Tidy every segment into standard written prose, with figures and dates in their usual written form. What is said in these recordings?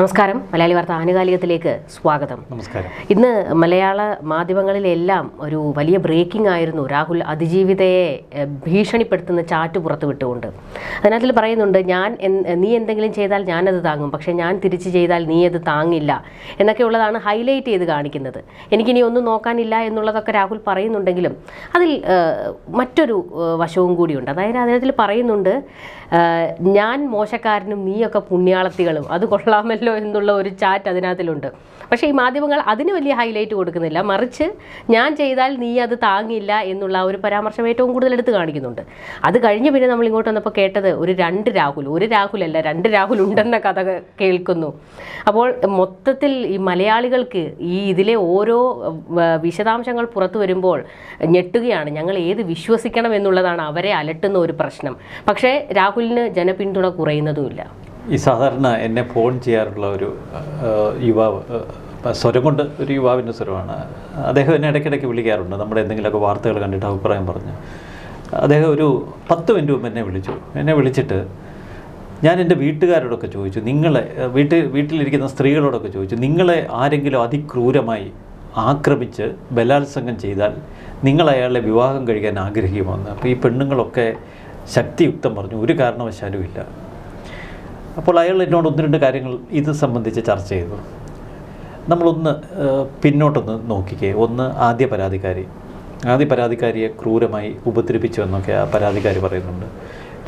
നമസ്കാരം. മലയാളി വാർത്ത ആനുകാലികത്തിലേക്ക് സ്വാഗതം. നമസ്കാരം. ഇന്ന് മലയാള മാധ്യമങ്ങളിലെല്ലാം ഒരു വലിയ ബ്രേക്കിംഗ് ആയിരുന്നു. രാഹുൽ അതിജീവിതയെ ഭീഷണിപ്പെടുത്തുന്ന ചാറ്റ് പുറത്തുവിട്ടുകൊണ്ട് അതിനകത്തിൽ പറയുന്നുണ്ട്, നീ എന്തെങ്കിലും ചെയ്താൽ ഞാനത് താങ്ങും, പക്ഷേ ഞാൻ തിരിച്ച് ചെയ്താൽ നീ അത് താങ്ങില്ല എന്നൊക്കെയുള്ളതാണ് ഹൈലൈറ്റ് ചെയ്ത് കാണിക്കുന്നത്. എനിക്കിനി ഒന്നും നോക്കാനില്ല എന്നുള്ളതൊക്കെ രാഹുൽ പറയുന്നുണ്ടെങ്കിലും അതിൽ മറ്റൊരു വശവും കൂടിയുണ്ട്. അതായത് അതിനകത്തിൽ പറയുന്നുണ്ട്, ഞാൻ മോശക്കാരനും നീയൊക്കെ പുണ്യാളത്തികളും, അത് കൊള്ളാമല്ലോ എന്നുള്ള ഒരു ചാറ്റ് അതിനകത്തിലുണ്ട്. പക്ഷേ ഈ മാധ്യമങ്ങൾ അതിന് വലിയ ഹൈലൈറ്റ് കൊടുക്കുന്നില്ല, മറിച്ച് ഞാൻ ചെയ്താൽ നീ അത് താങ്ങില്ല എന്നുള്ള ഒരു പരാമർശം ഏറ്റവും കൂടുതൽ എടുത്ത് കാണിക്കുന്നുണ്ട്. അത് കഴിഞ്ഞ് പിന്നെ നമ്മൾ ഇങ്ങോട്ട് വന്നപ്പോൾ കേട്ടത് ഒരു രാഹുലല്ല 2 രാഹുൽ ഉണ്ടെന്ന കഥ കേൾക്കുന്നു. അപ്പോൾ മൊത്തത്തിൽ ഈ മലയാളികൾക്ക് ഈ ഇതിലെ ഓരോ വിശദാംശങ്ങൾ പുറത്തു വരുമ്പോൾ ഞെട്ടുകയാണ്. ഞങ്ങൾ ഏത് വിശ്വസിക്കണം എന്നുള്ളതാണ് അവരെ അലട്ടുന്ന ഒരു പ്രശ്നം. പക്ഷേ രാഹുലിന് ജനപിന്തുണ കുറയുന്നതുമില്ല. ഈ സാധാരണ എന്നെ ഫോൺ ചെയ്യാറുള്ള ഒരു യുവാവ്, സ്വരം കൊണ്ട് ഒരു യുവാവിൻ്റെ സ്വരമാണ്. അദ്ദേഹം എന്നെ ഇടയ്ക്കിടയ്ക്ക് വിളിക്കാറുണ്ട്, നമ്മുടെ എന്തെങ്കിലുമൊക്കെ വാർത്തകൾ കണ്ടിട്ട് അഭിപ്രായം പറഞ്ഞ്. അദ്ദേഹം ഒരു 10 മിനിറ്റ് മുമ്പ് എന്നെ വിളിച്ചിട്ട് ഞാൻ എൻ്റെ വീട്ടുകാരോടൊക്കെ ചോദിച്ചു, വീട്ടിലിരിക്കുന്ന സ്ത്രീകളോടൊക്കെ ചോദിച്ചു, നിങ്ങളെ ആരെങ്കിലും അതിക്രൂരമായി ആക്രമിച്ച് ബലാത്സംഗം ചെയ്താൽ നിങ്ങൾ അയാളെ വിവാഹം കഴിക്കാൻ ആഗ്രഹിക്കുമെന്ന്. അപ്പോൾ ഈ പെണ്ണുങ്ങളൊക്കെ ശക്തിയുക്തം പറഞ്ഞു, ഒരു കാരണവശാലും ഇല്ല. അപ്പോൾ അയാൾ എന്നോട് 1-2 കാര്യങ്ങൾ ഇത് സംബന്ധിച്ച് ചർച്ച ചെയ്തു. നമ്മളൊന്ന് പിന്നോട്ടൊന്ന് നോക്കിക്കേ. ഒന്ന്, ആദ്യ പരാതിക്കാരിയെ ക്രൂരമായി ഉപദ്രവിച്ചു എന്നൊക്കെ ആ പരാതിക്കാരി പറയുന്നുണ്ട്.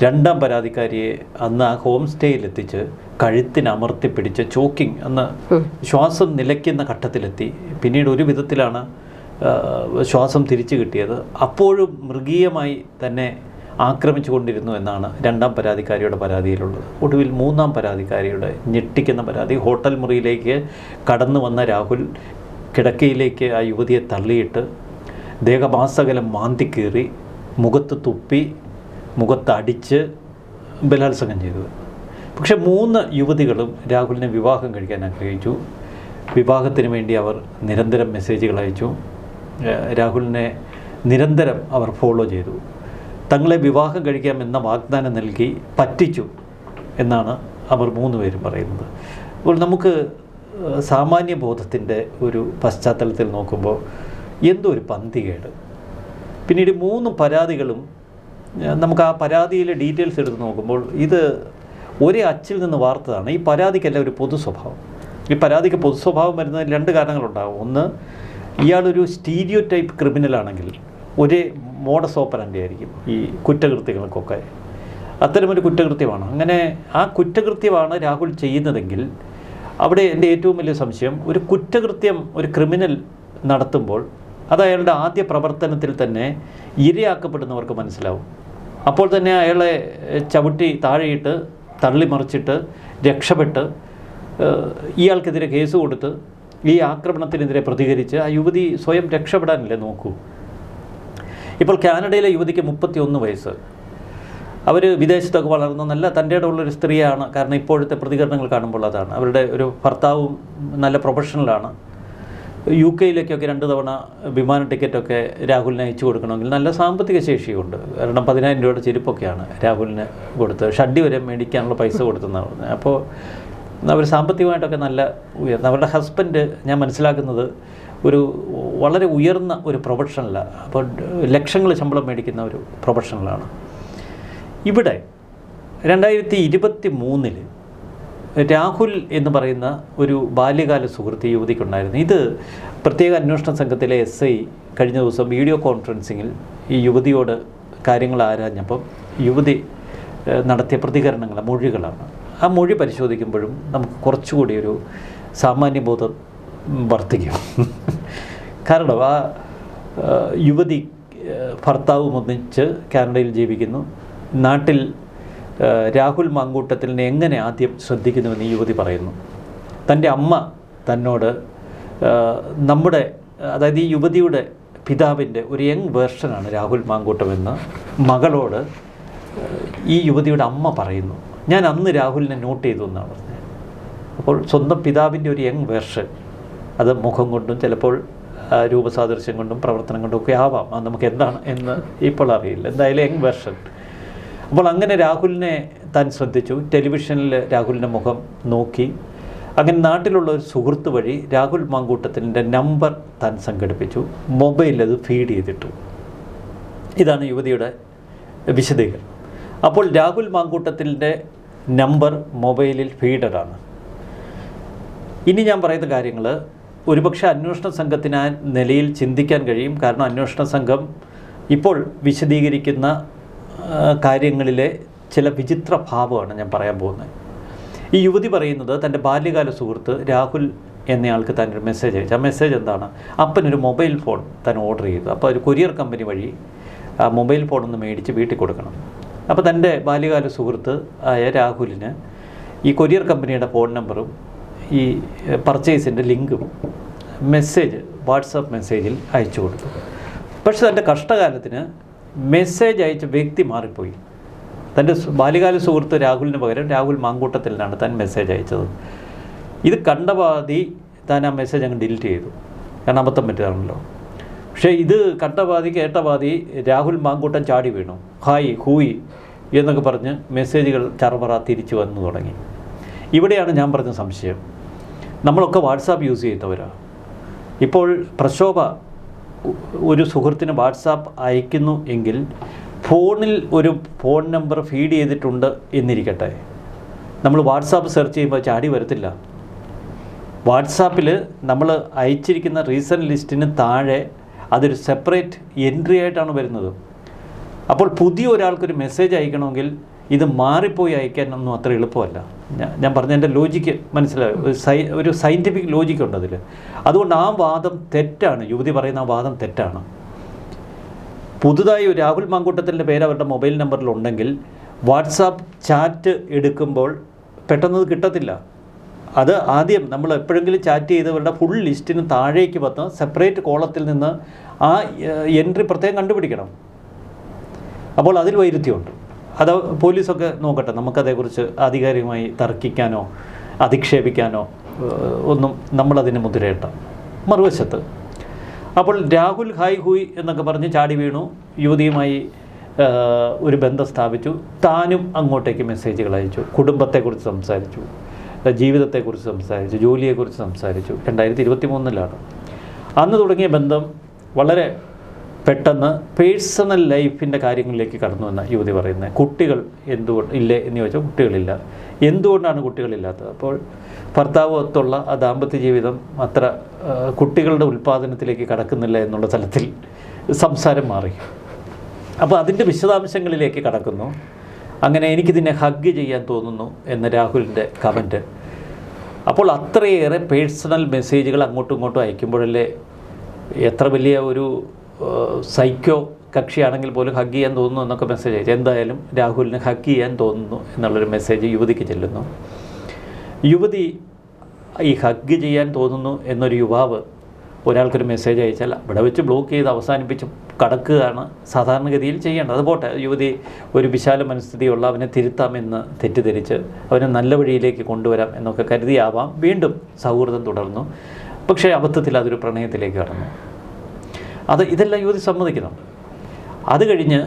2ാം പരാതിക്കാരിയെ അന്ന് ആ ഹോം സ്റ്റേയിലെത്തിച്ച് കഴുത്തിനമർത്തി പിടിച്ച് ചോക്കിങ്, അന്ന് ശ്വാസം നിലയ്ക്കുന്ന ഘട്ടത്തിലെത്തി. പിന്നീട് ഒരു വിധത്തിലാണ് ശ്വാസം തിരിച്ചു കിട്ടിയത്. അപ്പോഴും മൃഗീയമായി തന്നെ ആക്രമിച്ചു കൊണ്ടിരുന്നു എന്നാണ് 2ാം പരാതിക്കാരിയുടെ പരാതിയിലുള്ളത്. ഒടുവിൽ 3ാം പരാതിക്കാരിയുടെ ഞെട്ടിക്കുന്ന പരാതി, ഹോട്ടൽ മുറിയിലേക്ക് കടന്നു വന്ന രാഹുൽ കിടക്കയിലേക്ക് ആ യുവതിയെ തള്ളിയിട്ട് ദേഹമാസകലം മാന്തിക്കീറി, മുഖത്ത് തുപ്പി, മുഖത്തടിച്ച് ബലാത്സംഗം ചെയ്തു. പക്ഷെ 3 യുവതികളും രാഹുലിനെ വിവാഹം കഴിക്കാൻ ആഗ്രഹിച്ചു. വിവാഹത്തിന് വേണ്ടി അവർ നിരന്തരം മെസ്സേജുകൾ അയച്ചു. രാഹുലിനെ നിരന്തരം അവർ ഫോളോ ചെയ്തു. തങ്ങളെ വിവാഹം കഴിക്കാമെന്ന വാഗ്ദാനം നൽകി പറ്റിച്ചു എന്നാണ് അവർ 3 പേരും പറയുന്നത്. അപ്പോൾ നമുക്ക് സാമാന്യ ബോധത്തിൻ്റെ ഒരു പശ്ചാത്തലത്തിൽ നോക്കുമ്പോൾ എന്തോ ഒരു പന്തികേട്. പിന്നീട് 3 പരാതികളും നമുക്ക് ആ പരാതിയിലെ ഡീറ്റെയിൽസ് എടുത്ത് നോക്കുമ്പോൾ ഇത് ഒരേ അച്ചിൽ നിന്ന് വാർത്തതാണ്. ഈ പരാതിക്കല്ല ഒരു പൊതു സ്വഭാവം. ഈ പരാതിക്ക് പൊതു സ്വഭാവം വരുന്നതിന് 2 കാരണങ്ങളുണ്ടാകും. ഒന്ന്, ഇയാളൊരു സ്റ്റീരിയോ ടൈപ്പ് ക്രിമിനലാണെങ്കിൽ ഒരേ മോഡസ് ഓപ്പറൻഡി ആയിരിക്കും ഈ കുറ്റകൃത്യങ്ങൾക്കൊക്കെ. അത്തരമൊരു കുറ്റകൃത്യമാണ്. അങ്ങനെ ആ കുറ്റകൃത്യമാണ് രാഹുൽ ചെയ്യുന്നതെങ്കിൽ അവിടെ എൻ്റെ ഏറ്റവും വലിയ സംശയം, ഒരു കുറ്റകൃത്യം ഒരു ക്രിമിനൽ നടത്തുമ്പോൾ അത് അയാളുടെ ആദ്യ പ്രവർത്തനത്തിൽ തന്നെ ഇരയാക്കപ്പെടുന്നവർക്ക് മനസ്സിലാവും. അപ്പോൾ തന്നെ അയാളെ ചവിട്ടി താഴെയിട്ട് തള്ളിമറിച്ചിട്ട് രക്ഷപ്പെട്ട് ഇയാൾക്കെതിരെ കേസ് കൊടുത്ത് ഈ ആക്രമണത്തിനെതിരെ പ്രതികരിച്ച് ആ യുവതി സ്വയം രക്ഷപ്പെടാനല്ലേ നോക്കൂ. ഇപ്പോൾ കാനഡയിലെ യുവതിക്ക് 31 വയസ്സ്. അവർ വിദേശത്തൊക്കെ വളർന്ന നല്ല തൻ്റെ ഇടമുള്ളൊരു സ്ത്രീയാണ്. കാരണം ഇപ്പോഴത്തെ പ്രതികരണങ്ങൾ കാണുമ്പോൾ അതാണ്. അവരുടെ ഒരു ഭർത്താവും നല്ല പ്രൊഫഷണലാണ്. UK-ലേക്കൊക്കെ 2 തവണ വിമാന ടിക്കറ്റൊക്കെ രാഹുലിന് അയച്ചു കൊടുക്കണമെങ്കിൽ നല്ല സാമ്പത്തിക ശേഷിയുണ്ട്. കാരണം 10,000 രൂപയുടെ ചെരുപ്പൊക്കെയാണ് രാഹുലിന് കൊടുത്ത്, ഷഡ്ഡി വരെ മേടിക്കാനുള്ള പൈസ കൊടുത്തെന്നാണ് പറഞ്ഞത്. അപ്പോൾ അവർ സാമ്പത്തികമായിട്ടൊക്കെ നല്ല ഉയർന്ന, അവരുടെ ഹസ്ബൻഡ് ഞാൻ മനസ്സിലാക്കുന്നത് ഒരു വളരെ ഉയർന്ന ഒരു പ്രൊഫഷണലാണ്. അപ്പോൾ ലക്ഷങ്ങൾ ശമ്പളം മേടിക്കുന്ന ഒരു പ്രൊഫഷണലാണ്. ഇവിടെ 2023 രാഹുൽ എന്ന് പറയുന്ന ഒരു ബാല്യകാല സുഹൃത്ത് യുവതിക്കുണ്ടായിരുന്നു. ഇത് പ്രത്യേക അന്വേഷണ സംഘത്തിലെ SI കഴിഞ്ഞ ദിവസം വീഡിയോ കോൺഫറൻസിങ്ങിൽ ഈ യുവതിയോട് കാര്യങ്ങൾ ആരാഞ്ഞപ്പം യുവതി നടത്തിയ പ്രതികരണങ്ങൾ, മൊഴികളാണ്. ആ മൊഴി പരിശോധിക്കുമ്പോഴും നമുക്ക് കുറച്ചുകൂടി ഒരു സാമാന്യബോധം വർദ്ധിക്കും. കാരണം ആ യുവതി ഭർത്താവും ഒന്നിച്ച് കാനഡയിൽ ജീവിക്കുന്നു. നാട്ടിൽ രാഹുൽ മാങ്കൂട്ടത്തിലിനെ എങ്ങനെ ആദ്യം ശ്രദ്ധിക്കുന്നുവെന്ന് ഈ യുവതി പറയുന്നു. തൻ്റെ അമ്മ തന്നോട് അതായത് ഈ യുവതിയുടെ പിതാവിൻ്റെ ഒരു യങ് വേർഷനാണ് രാഹുൽ മാങ്കൂട്ടമെന്ന് മകളോട് ഈ യുവതിയുടെ അമ്മ പറയുന്നു. ഞാൻ അന്ന് രാഹുലിനെ നോട്ട് ചെയ്തു എന്നാണ് പറഞ്ഞത്. അപ്പോൾ സ്വന്തം പിതാവിൻ്റെ ഒരു യങ് വേർഷൻ, അത് മുഖം കൊണ്ടും ചിലപ്പോൾ രൂപസാദൃശ്യം കൊണ്ടും പ്രവർത്തനം കൊണ്ടും ഒക്കെ ആവാം. അത് നമുക്ക് എന്താണ് എന്ന് ഇപ്പോൾ അറിയില്ല. എന്തായാലും യങ് വേർഷൻ. അപ്പോൾ അങ്ങനെ രാഹുലിനെ താൻ ശ്രദ്ധിച്ചു. ടെലിവിഷനിൽ രാഹുലിൻ്റെ മുഖം നോക്കി അങ്ങനെ നാട്ടിലുള്ള ഒരു സുഹൃത്ത് വഴി രാഹുൽ മാങ്കൂട്ടത്തിൻ്റെ നമ്പർ താൻ സംഘടിപ്പിച്ചു, മൊബൈലിൽ അത് ഫീഡ് ചെയ്തിട്ടു. ഇതാണ് യുവതിയുടെ വിശദീകരണം. അപ്പോൾ രാഹുൽ മാങ്കൂട്ടത്തിൻ്റെ നമ്പർ മൊബൈലിൽ ഫീഡഡാണ്. ഇനി ഞാൻ പറയുന്ന കാര്യങ്ങൾ ഒരുപക്ഷെ അന്വേഷണ സംഘത്തിന് ആ നിലയിൽ ചിന്തിക്കാൻ കഴിയും. കാരണം അന്വേഷണ സംഘം ഇപ്പോൾ വിശദീകരിക്കുന്ന കാര്യങ്ങളിലെ ചില വിചിത്ര ഭാവമാണ് ഞാൻ പറയാൻ പോകുന്നത്. ഈ യുവതി പറയുന്നത് തൻ്റെ ബാല്യകാല സുഹൃത്ത് രാഹുൽ എന്നയാൾക്ക് താൻ ഒരു മെസ്സേജ് അയച്ചു. ആ മെസ്സേജ് എന്താണ്? അപ്പനൊരു മൊബൈൽ ഫോൺ താൻ ഓർഡർ ചെയ്തു. അപ്പോൾ ഒരു കൊറിയർ കമ്പനി വഴി ആ മൊബൈൽ ഫോണൊന്ന് മേടിച്ച് വീട്ടിൽ കൊടുക്കണം. അപ്പോൾ തൻ്റെ ബാല്യകാല സുഹൃത്ത് ആയ രാഹുലിന് ഈ കൊറിയർ കമ്പനിയുടെ ഫോൺ നമ്പറും ഈ പർച്ചേസിൻ്റെ ലിങ്കും മെസ്സേജ് വാട്സാപ്പ് മെസ്സേജിൽ അയച്ചു കൊടുത്തു. പക്ഷെ തൻ്റെ കഷ്ടകാലത്തിന് മെസ്സേജ് അയച്ച വ്യക്തി മാറിപ്പോയി. തൻ്റെ ബാല്യകാല സുഹൃത്ത് രാഹുലിന് പകരം രാഹുൽ മാങ്കൂട്ടത്തിലാണ് താൻ മെസ്സേജ് അയച്ചത്. ഇത് കണ്ട പാതി താൻ ആ മെസ്സേജ് അങ്ങ് ഡിലീറ്റ് ചെയ്തു. കാരണം അബദ്ധം പറ്റുകയാണല്ലോ. പക്ഷേ ഇത് കണ്ട പാതി കേട്ട പാതി രാഹുൽ മാങ്കൂട്ടം ചാടി വീണു. ഹായ് ഹൂയ് എന്നൊക്കെ പറഞ്ഞ് മെസ്സേജുകൾ ചറപറ തിരിച്ചു വന്നു തുടങ്ങി. ഇവിടെയാണ് ഞാൻ പറഞ്ഞ സംശയം. നമ്മളൊക്കെ വാട്സാപ്പ് യൂസ് ചെയ്യുന്നവരാണ്. ഇപ്പോൾ പ്രശോഭ ഒരു സുഹൃത്തിന് വാട്സാപ്പ് അയക്കുന്നു എങ്കിൽ ഫോണിൽ ഒരു ഫോൺ നമ്പർ ഫീഡ് ചെയ്തിട്ടുണ്ട് എന്നിരിക്കട്ടെ, നമ്മൾ വാട്സാപ്പ് സെർച്ച് ചെയ്യുമ്പോൾ ചാടി വരത്തില്ല. വാട്സാപ്പിൽ നമ്മൾ അയച്ചിരിക്കുന്ന റീസെൻറ്റ് ലിസ്റ്റിന് താഴെ അതൊരു സെപ്പറേറ്റ് എൻട്രി ആയിട്ടാണ് വരുന്നത്. അപ്പോൾ പുതിയ ഒരാൾക്കൊരു മെസ്സേജ് അയക്കണമെങ്കിൽ ഇത് മാറിപ്പോയി അയക്കാനൊന്നും അത്ര എളുപ്പമല്ല. ഞാൻ പറഞ്ഞ എൻ്റെ ലോജിക്ക് മനസ്സിലാവും. ഒരു സയൻറ്റിഫിക് ലോജിക്കുണ്ട് അതിൽ. അതുകൊണ്ട് ആ വാദം തെറ്റാണ്. യുവതി പറയുന്ന ആ വാദം തെറ്റാണ്. പുതുതായി ഒരു രാഹുൽ മാങ്കൂട്ടത്തിൻ്റെ പേര് അവരുടെ മൊബൈൽ നമ്പറിലുണ്ടെങ്കിൽ വാട്സാപ്പ് ചാറ്റ് എടുക്കുമ്പോൾ പെട്ടെന്നത് കിട്ടത്തില്ല. അത് ആദ്യം നമ്മൾ എപ്പോഴെങ്കിലും ചാറ്റ് ചെയ്തവരുടെ ഫുൾ ലിസ്റ്റിന് താഴേക്ക് വന്ന് സെപ്പറേറ്റ് കോളത്തിൽ നിന്ന് ആ എൻട്രി പ്രത്യേകം കണ്ടുപിടിക്കണം. അപ്പോൾ അതിൽ വൈരുദ്ധ്യമുണ്ട്. അത് പോലീസൊക്കെ നോക്കട്ടെ. നമുക്കതേക്കുറിച്ച് ആധികാരികമായി തർക്കിക്കാനോ അധിക്ഷേപിക്കാനോ ഒന്നും നമ്മളതിന് മുദ്രയിട്ട. മറുവശത്ത് അപ്പോൾ രാഹുൽ ഹായ് ഹൂയ് എന്നൊക്കെ പറഞ്ഞ് ചാടി വീണു. യുവതിയുമായി ഒരു ബന്ധം സ്ഥാപിച്ചു. താനും അങ്ങോട്ടേക്ക് മെസ്സേജുകൾ അയച്ചു. കുടുംബത്തെക്കുറിച്ച് സംസാരിച്ചു, ജീവിതത്തെക്കുറിച്ച് സംസാരിച്ചു, ജോലിയെക്കുറിച്ച് സംസാരിച്ചു. 2023 അന്ന് തുടങ്ങിയ ബന്ധം വളരെ പെട്ടെന്ന് പേഴ്സണൽ ലൈഫിൻ്റെ കാര്യങ്ങളിലേക്ക് കടന്നു എന്ന യുവതി പറയുന്നത്. കുട്ടികൾ എന്തുകൊണ്ട് ഇല്ലേ എന്ന് ചോദിച്ചാൽ കുട്ടികളില്ല. എന്തുകൊണ്ടാണ് കുട്ടികളില്ലാത്തത്? അപ്പോൾ ഭർത്താവൊത്തുള്ള ആ ദാമ്പത്യ ജീവിതം അത്ര കുട്ടികളുടെ ഉൽപ്പാദനത്തിലേക്ക് കടക്കുന്നില്ല എന്നുള്ള തലത്തിൽ സംസാരം മാറി. അപ്പോൾ അതിൻ്റെ വിശദാംശങ്ങളിലേക്ക് കടക്കുന്നു. അങ്ങനെ എനിക്കിതിനെ ഹഗ് ചെയ്യാൻ തോന്നുന്നു എന്ന രാഹുലിൻ്റെ കമൻറ്റ്. അപ്പോൾ അത്രയേറെ പേഴ്സണൽ മെസ്സേജുകൾ അങ്ങോട്ടും ഇങ്ങോട്ടും അയക്കുമ്പോഴല്ലേ എത്ര വലിയ ഒരു സൈക്കോ കക്ഷിയാണെങ്കിൽ പോലും ഹഗ് ചെയ്യാൻ തോന്നുന്നു എന്നൊക്കെ മെസ്സേജ് അയച്ചു. എന്തായാലും രാഹുലിന് ഹഗ് ചെയ്യാൻ തോന്നുന്നു എന്നുള്ളൊരു മെസ്സേജ് യുവതിക്ക് ചെല്ലുന്നു. യുവതി ഈ ഹഗ് ചെയ്യാൻ തോന്നുന്നു എന്നൊരു യുവാവ് ഒരാൾക്കൊരു മെസ്സേജ് അയച്ചാൽ അവിടെ വെച്ച് ബ്ലോക്ക് ചെയ്ത് അവസാനിപ്പിച്ച് കടക്കുകയാണ് സാധാരണഗതിയിൽ ചെയ്യേണ്ടത്. അത് പോട്ടെ, യുവതി ഒരു വിശാല മനസ്ഥിതിയുള്ള അവനെ തിരുത്താമെന്ന് തെറ്റിദ്ധരിച്ച് അവനെ നല്ല വഴിയിലേക്ക് കൊണ്ടുവരാം എന്നൊക്കെ കരുതിയാവാം വീണ്ടും സൗഹൃദം തുടർന്നു. പക്ഷേ അബദ്ധത്തിൽ അതൊരു പ്രണയത്തിലേക്ക് കടന്നു. ഇതെല്ലാം യുവതി സമ്മതിക്കുന്നുണ്ട്. അത് കഴിഞ്ഞ്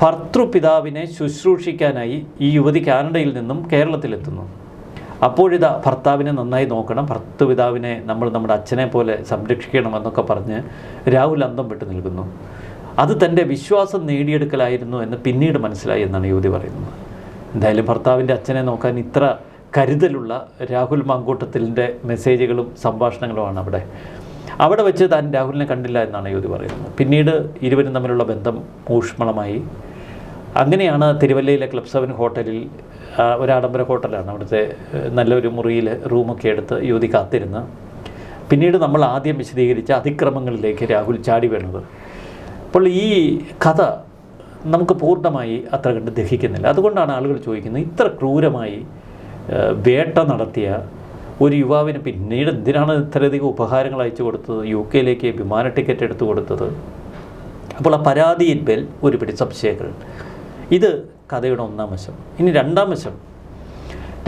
ഭർത്തൃപിതാവിനെ ശുശ്രൂഷിക്കാനായി ഈ യുവതി കാനഡയിൽ നിന്നും കേരളത്തിലെത്തുന്നു. അപ്പോഴിതാ ഭർത്താവിനെ നന്നായി നോക്കണം, ഭർത്തൃപിതാവിനെ നമ്മൾ നമ്മുടെ അച്ഛനെ പോലെ സംരക്ഷിക്കണമെന്നൊക്കെ പറഞ്ഞ് രാഹുൽ അന്തം വിട്ട് നിൽക്കുന്നു. അത് തൻ്റെ വിശ്വാസം നേടിയെടുക്കലായിരുന്നു എന്ന് പിന്നീട് മനസ്സിലായി എന്നാണ് യുവതി പറയുന്നത്. എന്തായാലും ഭർത്താവിൻ്റെ അച്ഛനെ നോക്കാൻ ഇത്ര കരുതലുള്ള രാഹുൽ മാങ്കൂട്ടത്തിൻ്റെ മെസ്സേജുകളും സംഭാഷണങ്ങളുമാണ് അവിടെ വെച്ച് താൻ രാഹുലിനെ കണ്ടില്ല എന്നാണ് യുവതി പറയുന്നത്. പിന്നീട് ഇരുവരും തമ്മിലുള്ള ബന്ധം ഊഷ്മളമായി. അങ്ങനെയാണ് തിരുവല്ലയിലെ ക്ലബ് 7 ഹോട്ടലിൽ, ഒരു ആഡംബര ഹോട്ടലാണ്, അവിടുത്തെ നല്ലൊരു മുറിയിൽ റൂമൊക്കെ എടുത്ത് യുവതി കാത്തിരുന്ന് പിന്നീട് നമ്മൾ ആദ്യം വിശദീകരിച്ച അതിക്രമങ്ങളിലേക്ക് രാഹുൽ ചാടി വീണത്. അപ്പോൾ ഈ കഥ നമുക്ക് പൂർണ്ണമായി അത്ര കണ്ട് ദഹിക്കുന്നില്ല. അതുകൊണ്ടാണ് ആളുകൾ ചോദിക്കുന്നത്, ഇത്ര ക്രൂരമായി വേട്ട നടത്തിയ ഒരു യുവാവിന് പിന്നീട് എന്തിനാണ് ഇത്രയധികം ഉപഹാരങ്ങൾ അയച്ചു കൊടുത്തത്, UK വിമാന ടിക്കറ്റ് എടുത്തു കൊടുത്തത്? അപ്പോൾ ആ പരാതിയിന്മേൽ ഒരു പിടി സംശയങ്ങൾ. ഇത് കഥയുടെ ഒന്നാം വശം. ഇനി രണ്ടാം വശം,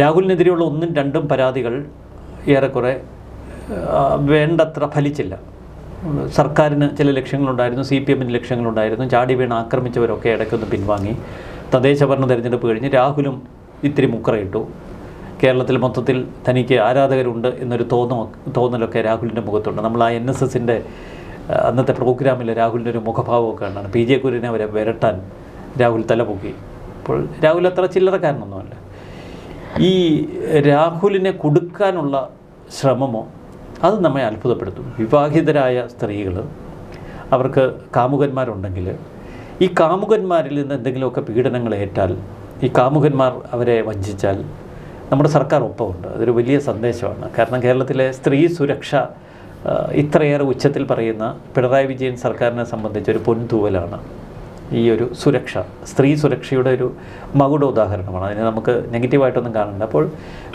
രാഹുലിനെതിരെയുള്ള 1ഉം 2ഉം പരാതികൾ ഏറെക്കുറെ വേണ്ടത്ര ഫലിച്ചില്ല. സർക്കാരിന് ചില ലക്ഷ്യങ്ങളുണ്ടായിരുന്നു, CPMന് ലക്ഷ്യങ്ങളുണ്ടായിരുന്നു. ചാടി വീണ് ആക്രമിച്ചവരൊക്കെ ഇടയ്ക്കൊന്ന് പിൻവാങ്ങി. തദ്ദേശ ഭരണ തെരഞ്ഞെടുപ്പ് കഴിഞ്ഞ് രാഹുലും ഇത്തിരി മുക്കറയിട്ടു. കേരളത്തിൽ മൊത്തത്തിൽ തനിക്ക് ആരാധകരുണ്ട് എന്നൊരു തോന്നലൊക്കെ രാഹുലിൻ്റെ മുഖത്തുണ്ട്. നമ്മൾ ആ NSSൻ്റെ അന്നത്തെ പ്രോഗ്രാമിൽ രാഹുലിൻ്റെ ഒരു മുഖഭാവമൊക്കെ കണ്ടാണ്. PJ കുര്യനെ അവരെ വിരട്ടാൻ രാഹുൽ തലപൊക്കി. അപ്പോൾ രാഹുൽ അത്ര ചില്ലറക്കാരനൊന്നുമല്ല. ഈ രാഹുലിനെ കൊടുക്കാനുള്ള ശ്രമമോ അത് നമ്മെ അത്ഭുതപ്പെടുത്തും. വിവാഹിതരായ സ്ത്രീകൾ അവർക്ക് കാമുകന്മാരുണ്ടെങ്കിൽ ഈ കാമുകന്മാരിൽ നിന്ന് എന്തെങ്കിലുമൊക്കെ പീഡനങ്ങൾ ഏറ്റാൽ, ഈ കാമുകന്മാർ അവരെ വഞ്ചിച്ചാൽ നമ്മുടെ സർക്കാർ ഒപ്പമുണ്ട്. അതൊരു വലിയ സന്ദേശമാണ്. കാരണം കേരളത്തിലെ സ്ത്രീ സുരക്ഷ ഇത്രയേറെ ഉച്ചത്തിൽ പറയുന്ന പിണറായി വിജയൻ സർക്കാരിനെ സംബന്ധിച്ചൊരു പൊൻതൂവലാണ് ഈ ഒരു സുരക്ഷ. സ്ത്രീ സുരക്ഷയുടെ ഒരു മകുട ഉദാഹരണമാണ്. അതിനെ നമുക്ക് നെഗറ്റീവായിട്ടൊന്നും കാണണ്ട. അപ്പോൾ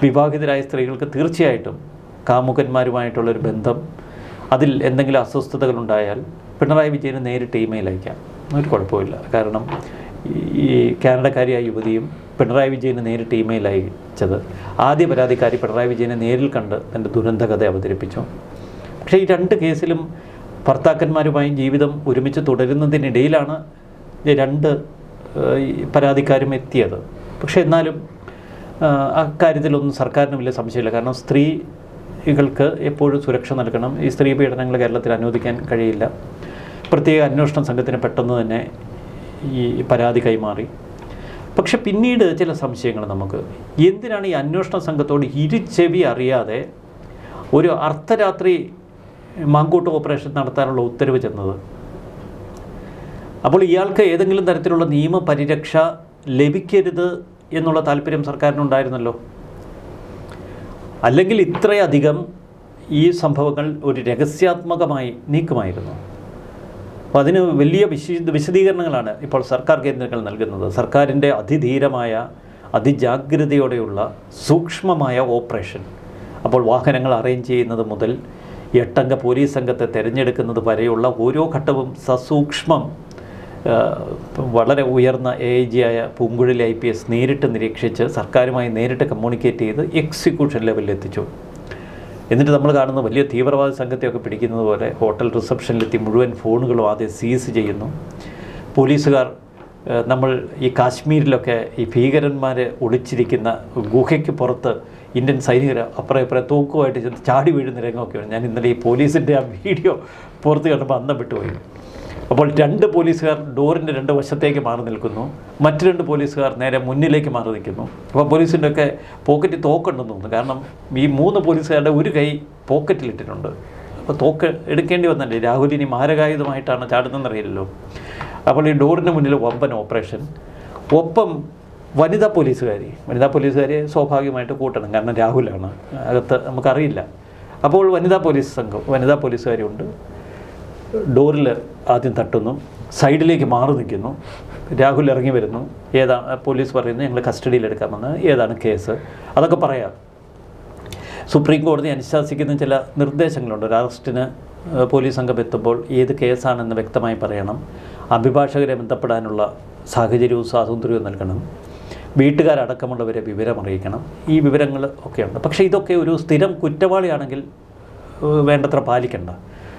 വിവാഹിതരായ സ്ത്രീകൾക്ക് തീർച്ചയായിട്ടും കാമുകന്മാരുമായിട്ടുള്ളൊരു ബന്ധം, അതിൽ എന്തെങ്കിലും അസ്വസ്ഥതകളുണ്ടായാൽ പിണറായി വിജയന് നേരിട്ട് ഇമെയിൽ അയക്കാം, ഒരു കുഴപ്പമില്ല. കാരണം ഈ കാനഡക്കാരിയായ യുവതിയും പിണറായി വിജയന് നേരിട്ട് ഇമെയിൽ അയച്ചത് ആദ്യ പരാതിക്കാരി പിണറായി വിജയനെ നേരിൽ കണ്ട് തൻ്റെ ദുരന്തകഥ അവതരിപ്പിച്ചു. പക്ഷേ ഈ രണ്ട് കേസിലും ഭർത്താക്കന്മാരുമായി ജീവിതം ഒരുമിച്ച് തുടരുന്നതിനിടയിലാണ് രണ്ട് പരാതിക്കാരും എത്തിയത്. പക്ഷേ എന്നാലും അക്കാര്യത്തിലൊന്നും സർക്കാരിന് വലിയ സംശയമില്ല. കാരണം സ്ത്രീകൾക്ക് എപ്പോഴും സുരക്ഷ നൽകണം. ഈ സ്ത്രീ പീഡനങ്ങൾ കേരളത്തിൽ അനുവദിക്കാൻ കഴിയില്ല. പ്രത്യേക അന്വേഷണ സംഘത്തിന് പെട്ടെന്ന് തന്നെ ഈ പരാതി കൈമാറി. പക്ഷെ പിന്നീട് ചില സംശയങ്ങൾ നമുക്ക്, എന്തിനാണ് ഈ അന്വേഷണ സംഘത്തോട് ഇരുചെവി അറിയാതെ ഒരു അർദ്ധരാത്രി മാങ്കൂട്ട് ഓപ്പറേഷൻ നടത്താനുള്ള ഉത്തരവ് ചെന്നത്? അപ്പോൾ ഇയാൾക്ക് ഏതെങ്കിലും തരത്തിലുള്ള നിയമപരിരക്ഷ ലഭിക്കരുത് എന്നുള്ള താല്പര്യം സർക്കാരിനുണ്ടായിരുന്നല്ലോ. അല്ലെങ്കിൽ ഇത്രയധികം ഈ സംഭവങ്ങൾ ഒരു രഹസ്യാത്മകമായി നീക്കുമായിരുന്നു. അപ്പോൾ അതിന് വലിയ വിശദീകരണങ്ങളാണ് ഇപ്പോൾ സർക്കാർ കേന്ദ്രങ്ങൾ നൽകുന്നത്. സർക്കാരിൻ്റെ അതിധീരമായ അതിജാഗ്രതയോടെയുള്ള സൂക്ഷ്മമായ ഓപ്പറേഷൻ. അപ്പോൾ വാഹനങ്ങൾ അറേഞ്ച് ചെയ്യുന്നത് മുതൽ 8 അംഗ പോലീസ് സംഘത്തെ തിരഞ്ഞെടുക്കുന്നത് വരെയുള്ള ഓരോ ഘട്ടവും സസൂക്ഷ്മം വളരെ ഉയർന്ന AIG ആയ പൂങ്കുഴലി IPS നേരിട്ട് നിരീക്ഷിച്ച് സർക്കാരുമായി നേരിട്ട് കമ്മ്യൂണിക്കേറ്റ് ചെയ്ത് എക്സിക്യൂഷൻ ലെവലിൽ എത്തിച്ചു. എന്നിട്ട് നമ്മൾ കാണുന്ന വലിയ തീവ്രവാദ സംഘത്തെയൊക്കെ പിടിക്കുന്നത് പോലെ ഹോട്ടൽ റിസപ്ഷനിലെത്തി മുഴുവൻ ഫോണുകളും ആദ്യം സീസ് ചെയ്യുന്നു. പോലീസുകാർ, നമ്മൾ ഈ കാശ്മീരിലൊക്കെ ഈ ഭീകരന്മാർ ഒളിച്ചിരിക്കുന്ന ഗുഹയ്ക്ക് പുറത്ത് ഇന്ത്യൻ സൈനികർ അപ്പുറം ഇപ്പുറം തോക്കുമായിട്ട് ചാടി വീഴുന്ന രംഗമൊക്കെയാണ്. ഞാൻ ഇന്നലെ ഈ പോലീസിൻ്റെ ആ വീഡിയോ പുറത്ത് കണ്ടപ്പോൾ അന്തം വിട്ടുപോയി. അപ്പോൾ 2 പോലീസുകാർ ഡോറിൻ്റെ 2 വശത്തേക്ക് മാറി നിൽക്കുന്നു, മറ്റ് 2 പോലീസുകാർ നേരെ മുന്നിലേക്ക് മാറി നിൽക്കുന്നു. അപ്പോൾ പോലീസിൻ്റെ ഒക്കെ പോക്കറ്റിൽ തോക്കുണ്ടെന്ന് തോന്നുന്നു. കാരണം ഈ 3 പോലീസുകാരുടെ ഒരു കൈ പോക്കറ്റിലിട്ടിട്ടുണ്ട്. അപ്പോൾ തോക്ക് എടുക്കേണ്ടി വന്നല്ലേ. രാഹുലിനി മാരകായുധമായിട്ടാണ് ചാടുന്നതെന്നറിയില്ലല്ലോ. അപ്പോൾ ഈ ഡോറിന് മുന്നിൽ വമ്പൻ ഓപ്പറേഷൻ. ഒപ്പം വനിതാ പോലീസുകാരെ സ്വാഭാവികമായിട്ട് കൂട്ടണം. കാരണം രാഹുലാണ് അകത്ത്, നമുക്കറിയില്ല. അപ്പോൾ വനിതാ പോലീസുകാരുണ്ട്. ഡോറിൽ ആദ്യം തട്ടുന്നു, സൈഡിലേക്ക് മാറി നിൽക്കുന്നു. രാഹുൽ ഇറങ്ങി വരുന്നു. പോലീസ് പറയുന്നു ഞങ്ങൾ കസ്റ്റഡിയിലെടുക്കാമെന്ന്. ഏതാണ് കേസ്? അതൊക്കെ പറയാം. സുപ്രീം കോടതി അനുശാസിക്കുന്ന ചില നിർദ്ദേശങ്ങളുണ്ട്. ഒരു അറസ്റ്റിന് പോലീസ് സംഘം എത്തുമ്പോൾ ഏത് കേസാണെന്ന് വ്യക്തമായി പറയണം. അഭിഭാഷകരെ ബന്ധപ്പെടാനുള്ള സാഹചര്യവും സ്വാതന്ത്ര്യവും നൽകണം. വീട്ടുകാരടക്കമുള്ളവരെ വിവരമറിയിക്കണം. ഈ വിവരങ്ങൾ ഒക്കെയുണ്ട്. പക്ഷേ ഇതൊക്കെ ഒരു സ്ഥിരം കുറ്റവാളിയാണെങ്കിൽ വേണ്ടത്ര പാലിക്കണ്ട.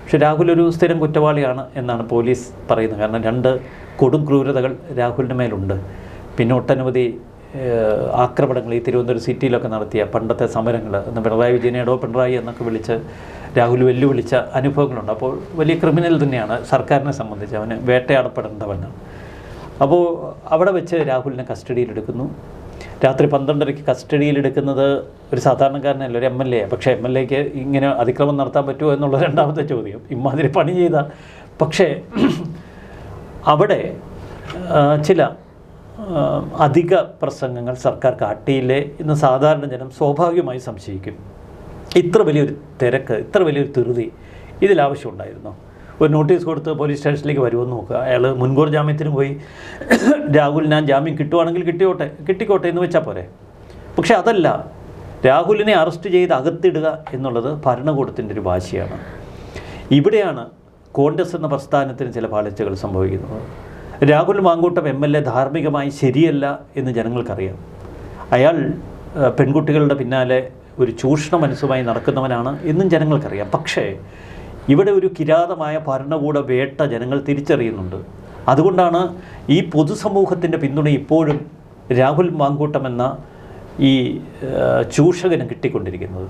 പക്ഷെ രാഹുൽ ഒരു സ്ഥിരം കുറ്റവാളിയാണ് എന്നാണ് പോലീസ് പറയുന്നത്. കാരണം 2 കൊടും ക്രൂരതകൾ രാഹുലിൻ്റെ മേലുണ്ട്. പിന്നെ ഒട്ടനവധി ആക്രമണങ്ങൾ ഈ തിരുവനന്തപുരം സിറ്റിയിലൊക്കെ നടത്തിയ പണ്ടത്തെ സമരങ്ങൾ, പിണറായി വിജയനെടോ പിണറായി എന്നൊക്കെ വിളിച്ച് രാഹുൽ വെല്ലുവിളിച്ച അനുഭവങ്ങളുണ്ട്. അപ്പോൾ വലിയ ക്രിമിനൽ തന്നെയാണ് സർക്കാരിനെ സംബന്ധിച്ച്. അവന് വേട്ടയാടപ്പെടേണ്ടവനാണ്. അപ്പോൾ അവിടെ വെച്ച് രാഹുലിനെ കസ്റ്റഡിയിലെടുക്കുന്നു. രാത്രി 12:30 കസ്റ്റഡിയിലെടുക്കുന്നത് ഒരു സാധാരണക്കാരനല്ല, ഒരു MLA. പക്ഷേ MLAക്ക് ഇങ്ങനെ അതിക്രമം നടത്താൻ പറ്റുമോ എന്നുള്ള രണ്ടാമത്തെ ചോദ്യം. ഇമാതിരി പണി ചെയ്ത. പക്ഷേ അവിടെ ചില അധിക പ്രസംഗങ്ങൾ സർക്കാർ കാട്ടിയില്ലേ എന്ന് സാധാരണ ജനം സ്വാഭാവികമായി സംശയിക്കും. ഇത്ര വലിയൊരു തിരക്ക്, ഇത്ര വലിയൊരു ധൃതി ഇതിലാവശ്യമുണ്ടായിരുന്നോ? ഒരു നോട്ടീസ് കൊടുത്ത് പോലീസ് സ്റ്റേഷനിലേക്ക് വരുമെന്ന് നോക്കുക. അയാൾ മുൻകൂർ ജാമ്യത്തിന് പോയി രാഹുൽ ഞാൻ ജാമ്യം കിട്ടുവാണെങ്കിൽ കിട്ടിക്കോട്ടെ എന്ന് വെച്ചാൽ പോരെ. പക്ഷെ അതല്ല, രാഹുലിനെ അറസ്റ്റ് ചെയ്ത് അകത്തിടുക എന്നുള്ളത് ഭരണകൂടത്തിൻ്റെ ഒരു വാശിയാണ്. ഇവിടെയാണ് കോൺഗ്രസ് എന്ന പ്രസ്ഥാനത്തിന് ചില പാളിച്ചകൾ സംഭവിക്കുന്നത്. രാഹുൽ മാങ്കൂട്ടം MLA ധാർമ്മികമായി ശരിയല്ല എന്ന് ജനങ്ങൾക്കറിയാം. അയാൾ പെൺകുട്ടികളുടെ പിന്നാലെ ഒരു ചൂഷണ മനസ്സുമായി നടക്കുന്നവനാണ് എന്നും ജനങ്ങൾക്കറിയാം. പക്ഷേ ഇവിടെ ഒരു കിരാതമായ ഭരണകൂട വേട്ട ജനങ്ങൾ തിരിച്ചറിയുന്നുണ്ട്. അതുകൊണ്ടാണ് ഈ പൊതുസമൂഹത്തിൻ്റെ പിന്തുണ ഇപ്പോഴും രാഹുൽ മാങ്കൂട്ടം എന്ന ഈ ചൂഷകന് കിട്ടിക്കൊണ്ടിരിക്കുന്നത്.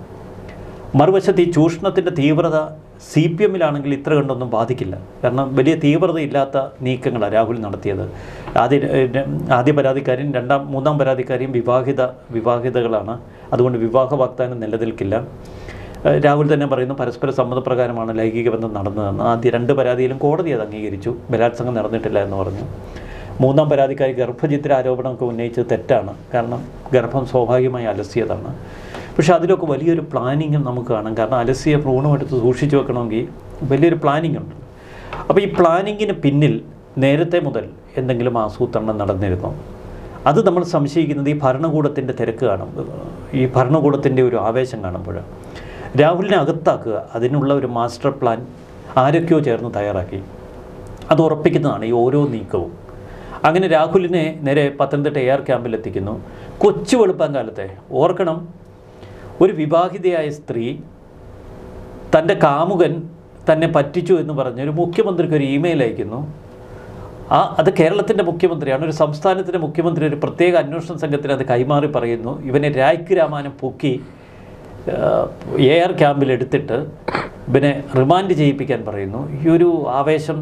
മറുവശത്ത് ഈ ചൂഷണത്തിൻ്റെ തീവ്രത CPM-ലാണെങ്കിൽ ഇത്ര കണ്ടൊന്നും ബാധിക്കില്ല. കാരണം വലിയ തീവ്രതയില്ലാത്ത നീക്കങ്ങളാണ് രാഹുൽ നടത്തിയത്. ആദ്യ പരാതിക്കാരും മൂന്നാം പരാതിക്കാരിയും വിവാഹിതകളാണ്. അതുകൊണ്ട് വിവാഹ വാഗ്ദാനം നിലനിൽക്കില്ല. രാഹുൽ തന്നെ പറയുന്നു പരസ്പര സമ്മതപ്രകാരമാണ് ലൈംഗിക ബന്ധം നടന്നതെന്ന്. ആദ്യ 2 പരാതിയിലും കോടതി അത് അംഗീകരിച്ചു. ബലാത്സംഗം നടന്നിട്ടില്ല എന്ന് പറഞ്ഞു. മൂന്നാം പരാതിക്കാരി ഗർഭചിത്ര ആരോപണമൊക്കെ ഉന്നയിച്ചത് തെറ്റാണ്. കാരണം ഗർഭം സ്വാഭാവികമായി അലസിയതാണ്. പക്ഷേ അതിലൊക്കെ വലിയൊരു പ്ലാനിങ്ങും നമുക്ക് കാണാം. കാരണം അലസിയ ഭ്രൂണമെടുത്ത് സൂക്ഷിച്ചു വെക്കണമെങ്കിൽ വലിയൊരു പ്ലാനിങ് ഉണ്ട്. അപ്പോൾ ഈ പ്ലാനിങ്ങിന് പിന്നിൽ നേരത്തെ മുതൽ എന്തെങ്കിലും ആസൂത്രണം നടന്നിരുന്നോ? അത് നമ്മൾ സംശയിക്കുന്നത് ഈ ഭരണകൂടത്തിൻ്റെ തിരക്ക് കാണുമ്പോൾ, ഈ ഭരണകൂടത്തിൻ്റെ ഒരു ആവേശം കാണുമ്പോൾ. രാഹുലിനെ അകത്താക്കുക, അതിനുള്ള ഒരു മാസ്റ്റർ പ്ലാൻ ആരൊക്കെയോ ചേർന്ന് തയ്യാറാക്കി. അത് ഉറപ്പിക്കുന്നതാണ് ഈ ഓരോ നീക്കവും. അങ്ങനെ രാഹുലിനെ നേരെ പത്തനംതിട്ട AR ക്യാമ്പിലെത്തിക്കുന്നു. കൊച്ചു വെളുപ്പാൻ കാലത്തെ ഓർക്കണം, ഒരു വിവാഹിതയായ സ്ത്രീ തൻ്റെ കാമുകൻ തന്നെ പറ്റിച്ചു എന്ന് പറഞ്ഞ് ഒരു മുഖ്യമന്ത്രിക്ക് ഒരു ഇമെയിൽ അയക്കുന്നു. അത് കേരളത്തിൻ്റെ മുഖ്യമന്ത്രിയാണ്. ഒരു സംസ്ഥാനത്തിൻ്റെ മുഖ്യമന്ത്രി ഒരു പ്രത്യേക അന്വേഷണ സംഘത്തിന് അത് കൈമാറി പറയുന്നു, ഇവനെ രായ്ക്ക് രാമാനം പൊക്കി AR ക്യാമ്പിലെടുത്തിട്ട് ഇവനെ റിമാൻഡ് ചെയ്യിപ്പിക്കാൻ പറയുന്നു. ഈ ഒരു ആവേശം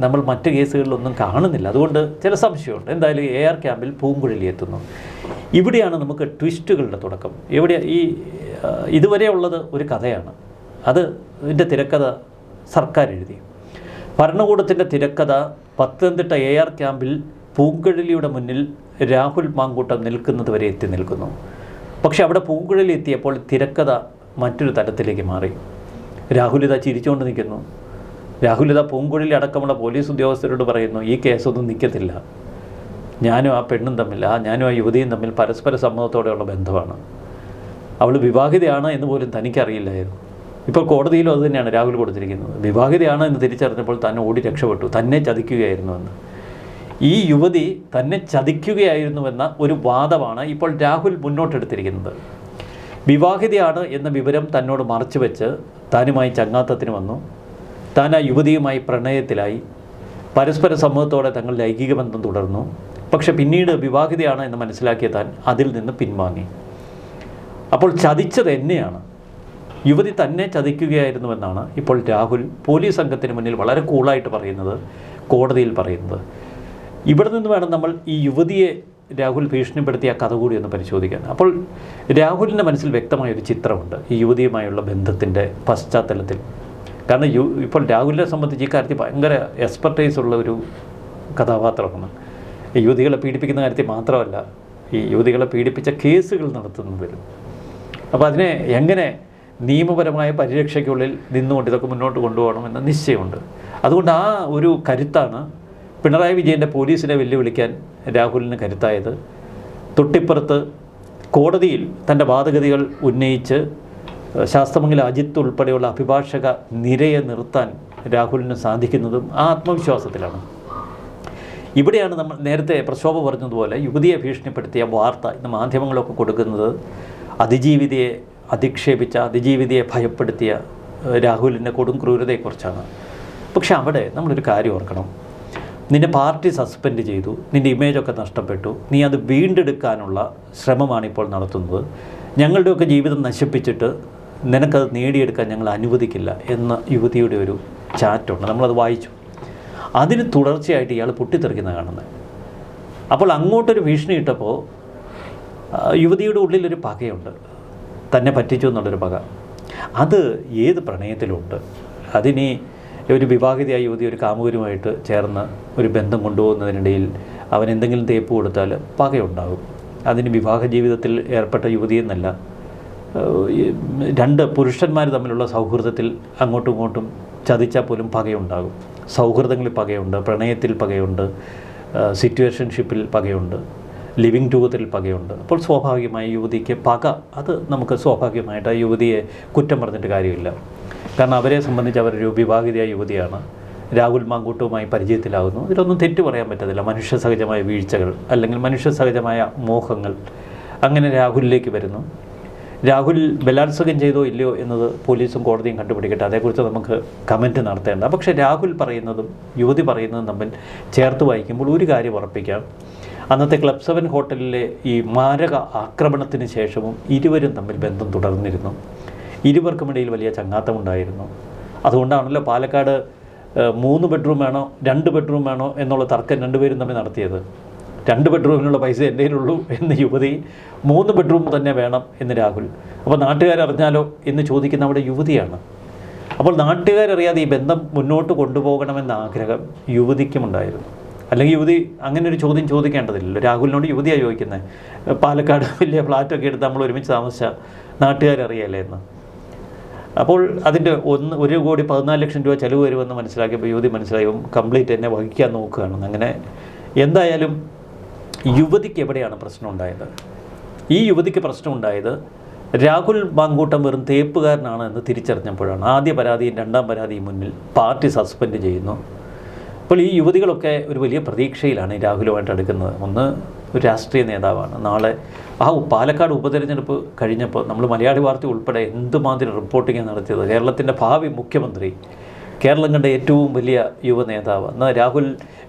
നമ്മൾ മറ്റ് കേസുകളിലൊന്നും കാണുന്നില്ല. അതുകൊണ്ട് ചില സംശയമുണ്ട്. എന്തായാലും AR ക്യാമ്പിൽ പൂങ്കുഴലി എത്തുന്നു. ഇവിടെയാണ് നമുക്ക് ട്വിസ്റ്റുകളുടെ തുടക്കം. ഇതുവരെ ഉള്ളത് ഒരു കഥയാണ്. ഇതിൻ്റെ തിരക്കഥ സർക്കാർ എഴുതി. ഭരണകൂടത്തിൻ്റെ തിരക്കഥ പത്തനംതിട്ട AR ക്യാമ്പിൽ പൂങ്കുഴലിയുടെ മുന്നിൽ രാഹുൽ മാങ്കൂട്ടം നിൽക്കുന്നത് വരെ എത്തി നിൽക്കുന്നു. പക്ഷെ അവിടെ പൂങ്കുഴലി എത്തിയപ്പോൾ തിരക്കഥ മറ്റൊരു തലത്തിലേക്ക് മാറി. രാഹുലിത ചിരിച്ചുകൊണ്ട് നിൽക്കുന്നു. രാഹുലിത പൂങ്കുഴലി അടക്കമുള്ള പോലീസ് ഉദ്യോഗസ്ഥരോട് പറയുന്നു, ഈ കേസൊന്നും നിൽക്കത്തില്ല. ഞാനും ആ പെണ്ണും തമ്മിൽ, ഞാനും ആ യുവതിയും തമ്മിൽ പരസ്പര സമ്മതത്തോടെയുള്ള ബന്ധമാണ്. അവൾ വിവാഹിതയാണ് എന്ന് പോലും തനിക്കറിയില്ലായിരുന്നു. ഇപ്പോൾ കോടതിയിലും അത് തന്നെയാണ് രാഹുൽ കൊടുത്തിരിക്കുന്നത്. വിവാഹിതയാണ് എന്ന് തിരിച്ചറിഞ്ഞപ്പോൾ താൻ ഓടി രക്ഷപ്പെട്ടു, തന്നെ ചതിക്കുകയായിരുന്നുവെന്ന്. ഈ യുവതി തന്നെ ചതിക്കുകയായിരുന്നുവെന്ന ഒരു വാദമാണ് ഇപ്പോൾ രാഹുൽ മുന്നോട്ടെടുത്തിരിക്കുന്നത്. വിവാഹിതയാണ് എന്ന വിവരം തന്നോട് മറച്ചു വെച്ച് താനുമായി ചങ്ങാത്തത്തിന് വന്നു. താൻ ആ യുവതിയുമായി പ്രണയത്തിലായി. പരസ്പര സമ്മതത്തോടെ തങ്ങൾ ലൈംഗിക ബന്ധം തുടർന്നു. പക്ഷെ പിന്നീട് വിവാഹിതയാണ് എന്ന് മനസ്സിലാക്കിയ താൻ അതിൽ നിന്ന് പിൻവാങ്ങി. അപ്പോൾ ചതിച്ചത് എന്നെയാണ്, യുവതി തന്നെ ചതിക്കുകയായിരുന്നുവെന്നാണ് ഇപ്പോൾ രാഹുൽ പോലീസ് സംഘത്തിന് മുന്നിൽ വളരെ കൂളായിട്ട് പറയുന്നത്, കോടതിയിൽ പറയുന്നത്. ഇവിടെ നിന്ന് വേണം നമ്മൾ ഈ യുവതിയെ രാഹുൽ ഭീഷണിപ്പെടുത്തിയ കഥ കൂടി ഒന്ന് പരിശോധിക്കാൻ. അപ്പോൾ രാഹുലിൻ്റെ മനസ്സിൽ വ്യക്തമായൊരു ചിത്രമുണ്ട് ഈ യുവതിയുമായുള്ള ബന്ധത്തിൻ്റെ പശ്ചാത്തലത്തിൽ. കാരണം ഇപ്പോൾ രാഹുലിനെ സംബന്ധിച്ച് ഈ കാര്യത്തിൽ ഭയങ്കര എക്സ്പെർട്ടൈസ് ഉള്ള ഒരു കഥാപാത്രമാണ്. ഈ യുവതികളെ പീഡിപ്പിക്കുന്ന കാര്യത്തിൽ മാത്രമല്ല, ഈ യുവതികളെ പീഡിപ്പിച്ച കേസുകൾ നടത്തുന്നതിലും. അപ്പോൾ അതിനെ എങ്ങനെ നിയമപരമായ പരിരക്ഷയ്ക്കുള്ളിൽ നിന്നുകൊണ്ട് ഇതൊക്കെ മുന്നോട്ട് കൊണ്ടുപോകണമെന്ന നിശ്ചയമുണ്ട്. അതുകൊണ്ട് ആ ഒരു കരുത്താണ് പിണറായി വിജയൻ്റെ പോലീസിനെ വെല്ലുവിളിക്കാൻ രാഹുലിന് കരുത്തായത്. തൊട്ടിപ്പുറത്ത് കോടതിയിൽ തൻ്റെ വാദഗതികൾ ഉന്നയിച്ച് ശാസ്ത്രമംഗല അജിത്ത് ഉൾപ്പെടെയുള്ള അഭിഭാഷക നിരയെ നിർത്താൻ രാഹുലിന് സാധിക്കുന്നതും ആ ആത്മവിശ്വാസത്തിലാണ്. ഇവിടെയാണ് നമ്മൾ നേരത്തെ പ്രക്ഷോഭ പറഞ്ഞതുപോലെ യുവതിയെ ഭീഷണിപ്പെടുത്തിയ വാർത്ത ഇന്ന് മാധ്യമങ്ങളൊക്കെ കൊടുക്കുന്നത് അതിജീവിതയെ അധിക്ഷേപിച്ച, അതിജീവിതയെ ഭയപ്പെടുത്തിയ രാഹുലിൻ്റെ കൊടും ക്രൂരതയെക്കുറിച്ചാണ്. പക്ഷെ അവിടെ നമ്മളൊരു കാര്യം ഓർക്കണം, നിന്നെ പാർട്ടി സസ്പെൻഡ് ചെയ്തു, നിൻ്റെ ഇമേജൊക്കെ നഷ്ടപ്പെട്ടു, നീ അത് വീണ്ടെടുക്കാനുള്ള ശ്രമമാണിപ്പോൾ നടത്തുന്നത്. ഞങ്ങളുടെയൊക്കെ ജീവിതം നശിപ്പിച്ചിട്ട് നിനക്കത് നേടിയെടുക്കാൻ ഞങ്ങൾ അനുവദിക്കില്ല എന്ന യുവതിയുടെ ഒരു ചാറ്റുണ്ട്, നമ്മളത് വായിച്ചു. അതിന് തുടർച്ചയായിട്ട് ഇയാൾ പൊട്ടിത്തെറിക്കുന്ന കാണുന്നത്. അപ്പോൾ അങ്ങോട്ടൊരു ഭീഷണി ഇട്ടപ്പോൾ യുവതിയുടെ ഉള്ളിലൊരു പകയുണ്ട്, തന്നെ പറ്റിച്ചു എന്നുള്ളൊരു പക. അത് ഏത് പ്രണയത്തിലുണ്ട്. അതിനി ഒരു വിവാഹിതയായ യുവതി ഒരു കാമുകരുമായിട്ട് ചേർന്ന് ഒരു ബന്ധം കൊണ്ടുപോകുന്നതിനിടയിൽ അവൻ എന്തെങ്കിലും തേപ്പ് കൊടുത്താൽ പകയുണ്ടാകും. അതിന് വിവാഹ ജീവിതത്തിൽ ഏർപ്പെട്ട യുവതിയെന്നല്ല, 2 പുരുഷന്മാർ തമ്മിലുള്ള സൗഹൃദത്തിൽ അങ്ങോട്ടും ഇങ്ങോട്ടും ചതിച്ചാൽ പോലും പകയുണ്ടാകും. സൗഹൃദങ്ങളിൽ പകയുണ്ട്, പ്രണയത്തിൽ പകയുണ്ട്, സിറ്റുവേഷൻഷിപ്പിൽ പകയുണ്ട്, ലിവിങ് ടുഗദറിൽ പകയുണ്ട്. അപ്പോൾ സ്വാഭാവികമായി യുവതിക്ക് പക, അത് നമുക്ക് സ്വാഭാവികമായിട്ട് ആ യുവതിയെ കുറ്റം പറഞ്ഞിട്ട് കാര്യമില്ല. കാരണം അവരെ സംബന്ധിച്ച് അവരൊരു വിവാഹിതയായ യുവതിയാണ്, രാഹുൽ മാങ്കൂട്ടവുമായി പരിചയത്തിലാകുന്നു. ഇതിലൊന്നും തെറ്റു പറയാൻ പറ്റത്തില്ല. മനുഷ്യ സഹജമായ വീഴ്ചകൾ അല്ലെങ്കിൽ മനുഷ്യ സഹജമായ മോഹങ്ങൾ അങ്ങനെ രാഹുലിലേക്ക് വരുന്നു. രാഹുൽ ബലാത്സംഗം ചെയ്തോ ഇല്ലയോ എന്നത് പോലീസും കോടതിയും കണ്ടുപിടിക്കട്ടെ, അതേക്കുറിച്ച് നമുക്ക് കമൻറ്റ് നടത്തേണ്ട. പക്ഷേ രാഹുൽ പറയുന്നതും യുവതി പറയുന്നതും തമ്മിൽ ചേർത്ത് വായിക്കുമ്പോൾ ഒരു കാര്യം ഉറപ്പിക്കാം, അന്നത്തെ ക്ലബ് 7 ഹോട്ടലിലെ ഈ മാരക ആക്രമണത്തിന് ശേഷവും ഇരുവരും തമ്മിൽ ബന്ധം തുടർന്നിരുന്നു. ഇരുവർക്കുമിടയിൽ വലിയ ചങ്ങാത്തമുണ്ടായിരുന്നു. അതുകൊണ്ടാണല്ലോ പാലക്കാട് 3 ബെഡ്റൂം വേണോ 2 ബെഡ്റൂം വേണോ എന്നുള്ള തർക്കം രണ്ടുപേരും തമ്മിൽ നടത്തിയത്. 2 ബെഡ്റൂമിനുള്ള പൈസ എൻ്റെ കയ്യിലുള്ളൂ എന്ന് യുവതി, 3 ബെഡ്റൂം തന്നെ വേണം എന്ന് രാഹുൽ. അപ്പോൾ നാട്ടുകാരറിഞ്ഞാലോ എന്ന് ചോദിക്കുന്ന അവിടെ യുവതിയാണ്. അപ്പോൾ നാട്ടുകാരറിയാതെ ഈ ബന്ധം മുന്നോട്ട് കൊണ്ടുപോകണമെന്ന ആഗ്രഹം യുവതിക്കുമുണ്ടായിരുന്നു. അല്ലെങ്കിൽ യുവതി അങ്ങനെ ഒരു ചോദ്യം ചോദിക്കേണ്ടതില്ലല്ലോ. രാഹുലിനോട് യുവതിയാണ് ചോദിക്കുന്നത്, പാലക്കാട് വലിയ ഫ്ലാറ്റൊക്കെ എടുത്ത് നമ്മൾ ഒരുമിച്ച് താമസിച്ച നാട്ടുകാരറിയാലേ എന്ന്. അപ്പോൾ അതിൻ്റെ 1,14,00,000 രൂപ ചിലവ് വരുമെന്ന് മനസ്സിലാക്കിയപ്പോൾ യുവതി മനസ്സിലായും കംപ്ലീറ്റ് എന്നെ വഹിക്കാൻ നോക്കുകയാണെന്ന്. അങ്ങനെ എന്തായാലും യുവതിക്ക് എവിടെയാണ് പ്രശ്നം ഉണ്ടായത്? ഈ യുവതിക്ക് പ്രശ്നം ഉണ്ടായത് രാഹുൽ മാങ്കൂട്ടം വെറും തേപ്പുകാരനാണ് എന്ന് തിരിച്ചറിഞ്ഞപ്പോഴാണ്. ആദ്യ പരാതിയും 2ാം പരാതിയും മുന്നിൽ പാർട്ടി സസ്പെൻഡ് ചെയ്യുന്നു. അപ്പോൾ ഈ യുവതികളൊക്കെ ഒരു വലിയ പ്രതീക്ഷയിലാണ് ഈ രാഹുലുമായിട്ട് അടുക്കുന്നത്. ഒന്ന്, ഒരു രാഷ്ട്രീയ നേതാവാണ്. നാളെ പാലക്കാട് ഉപതെരഞ്ഞെടുപ്പ് കഴിഞ്ഞപ്പോൾ നമ്മൾ മലയാളി വാർത്ത ഉൾപ്പെടെ എന്തുമാതിരി റിപ്പോർട്ടിംഗ് നടത്തിയത്. കേരളത്തിൻ്റെ ഭാവി മുഖ്യമന്ത്രി, കേരളം കണ്ട ഏറ്റവും വലിയ യുവ നേതാവ്. എന്നാൽ രാഹുൽ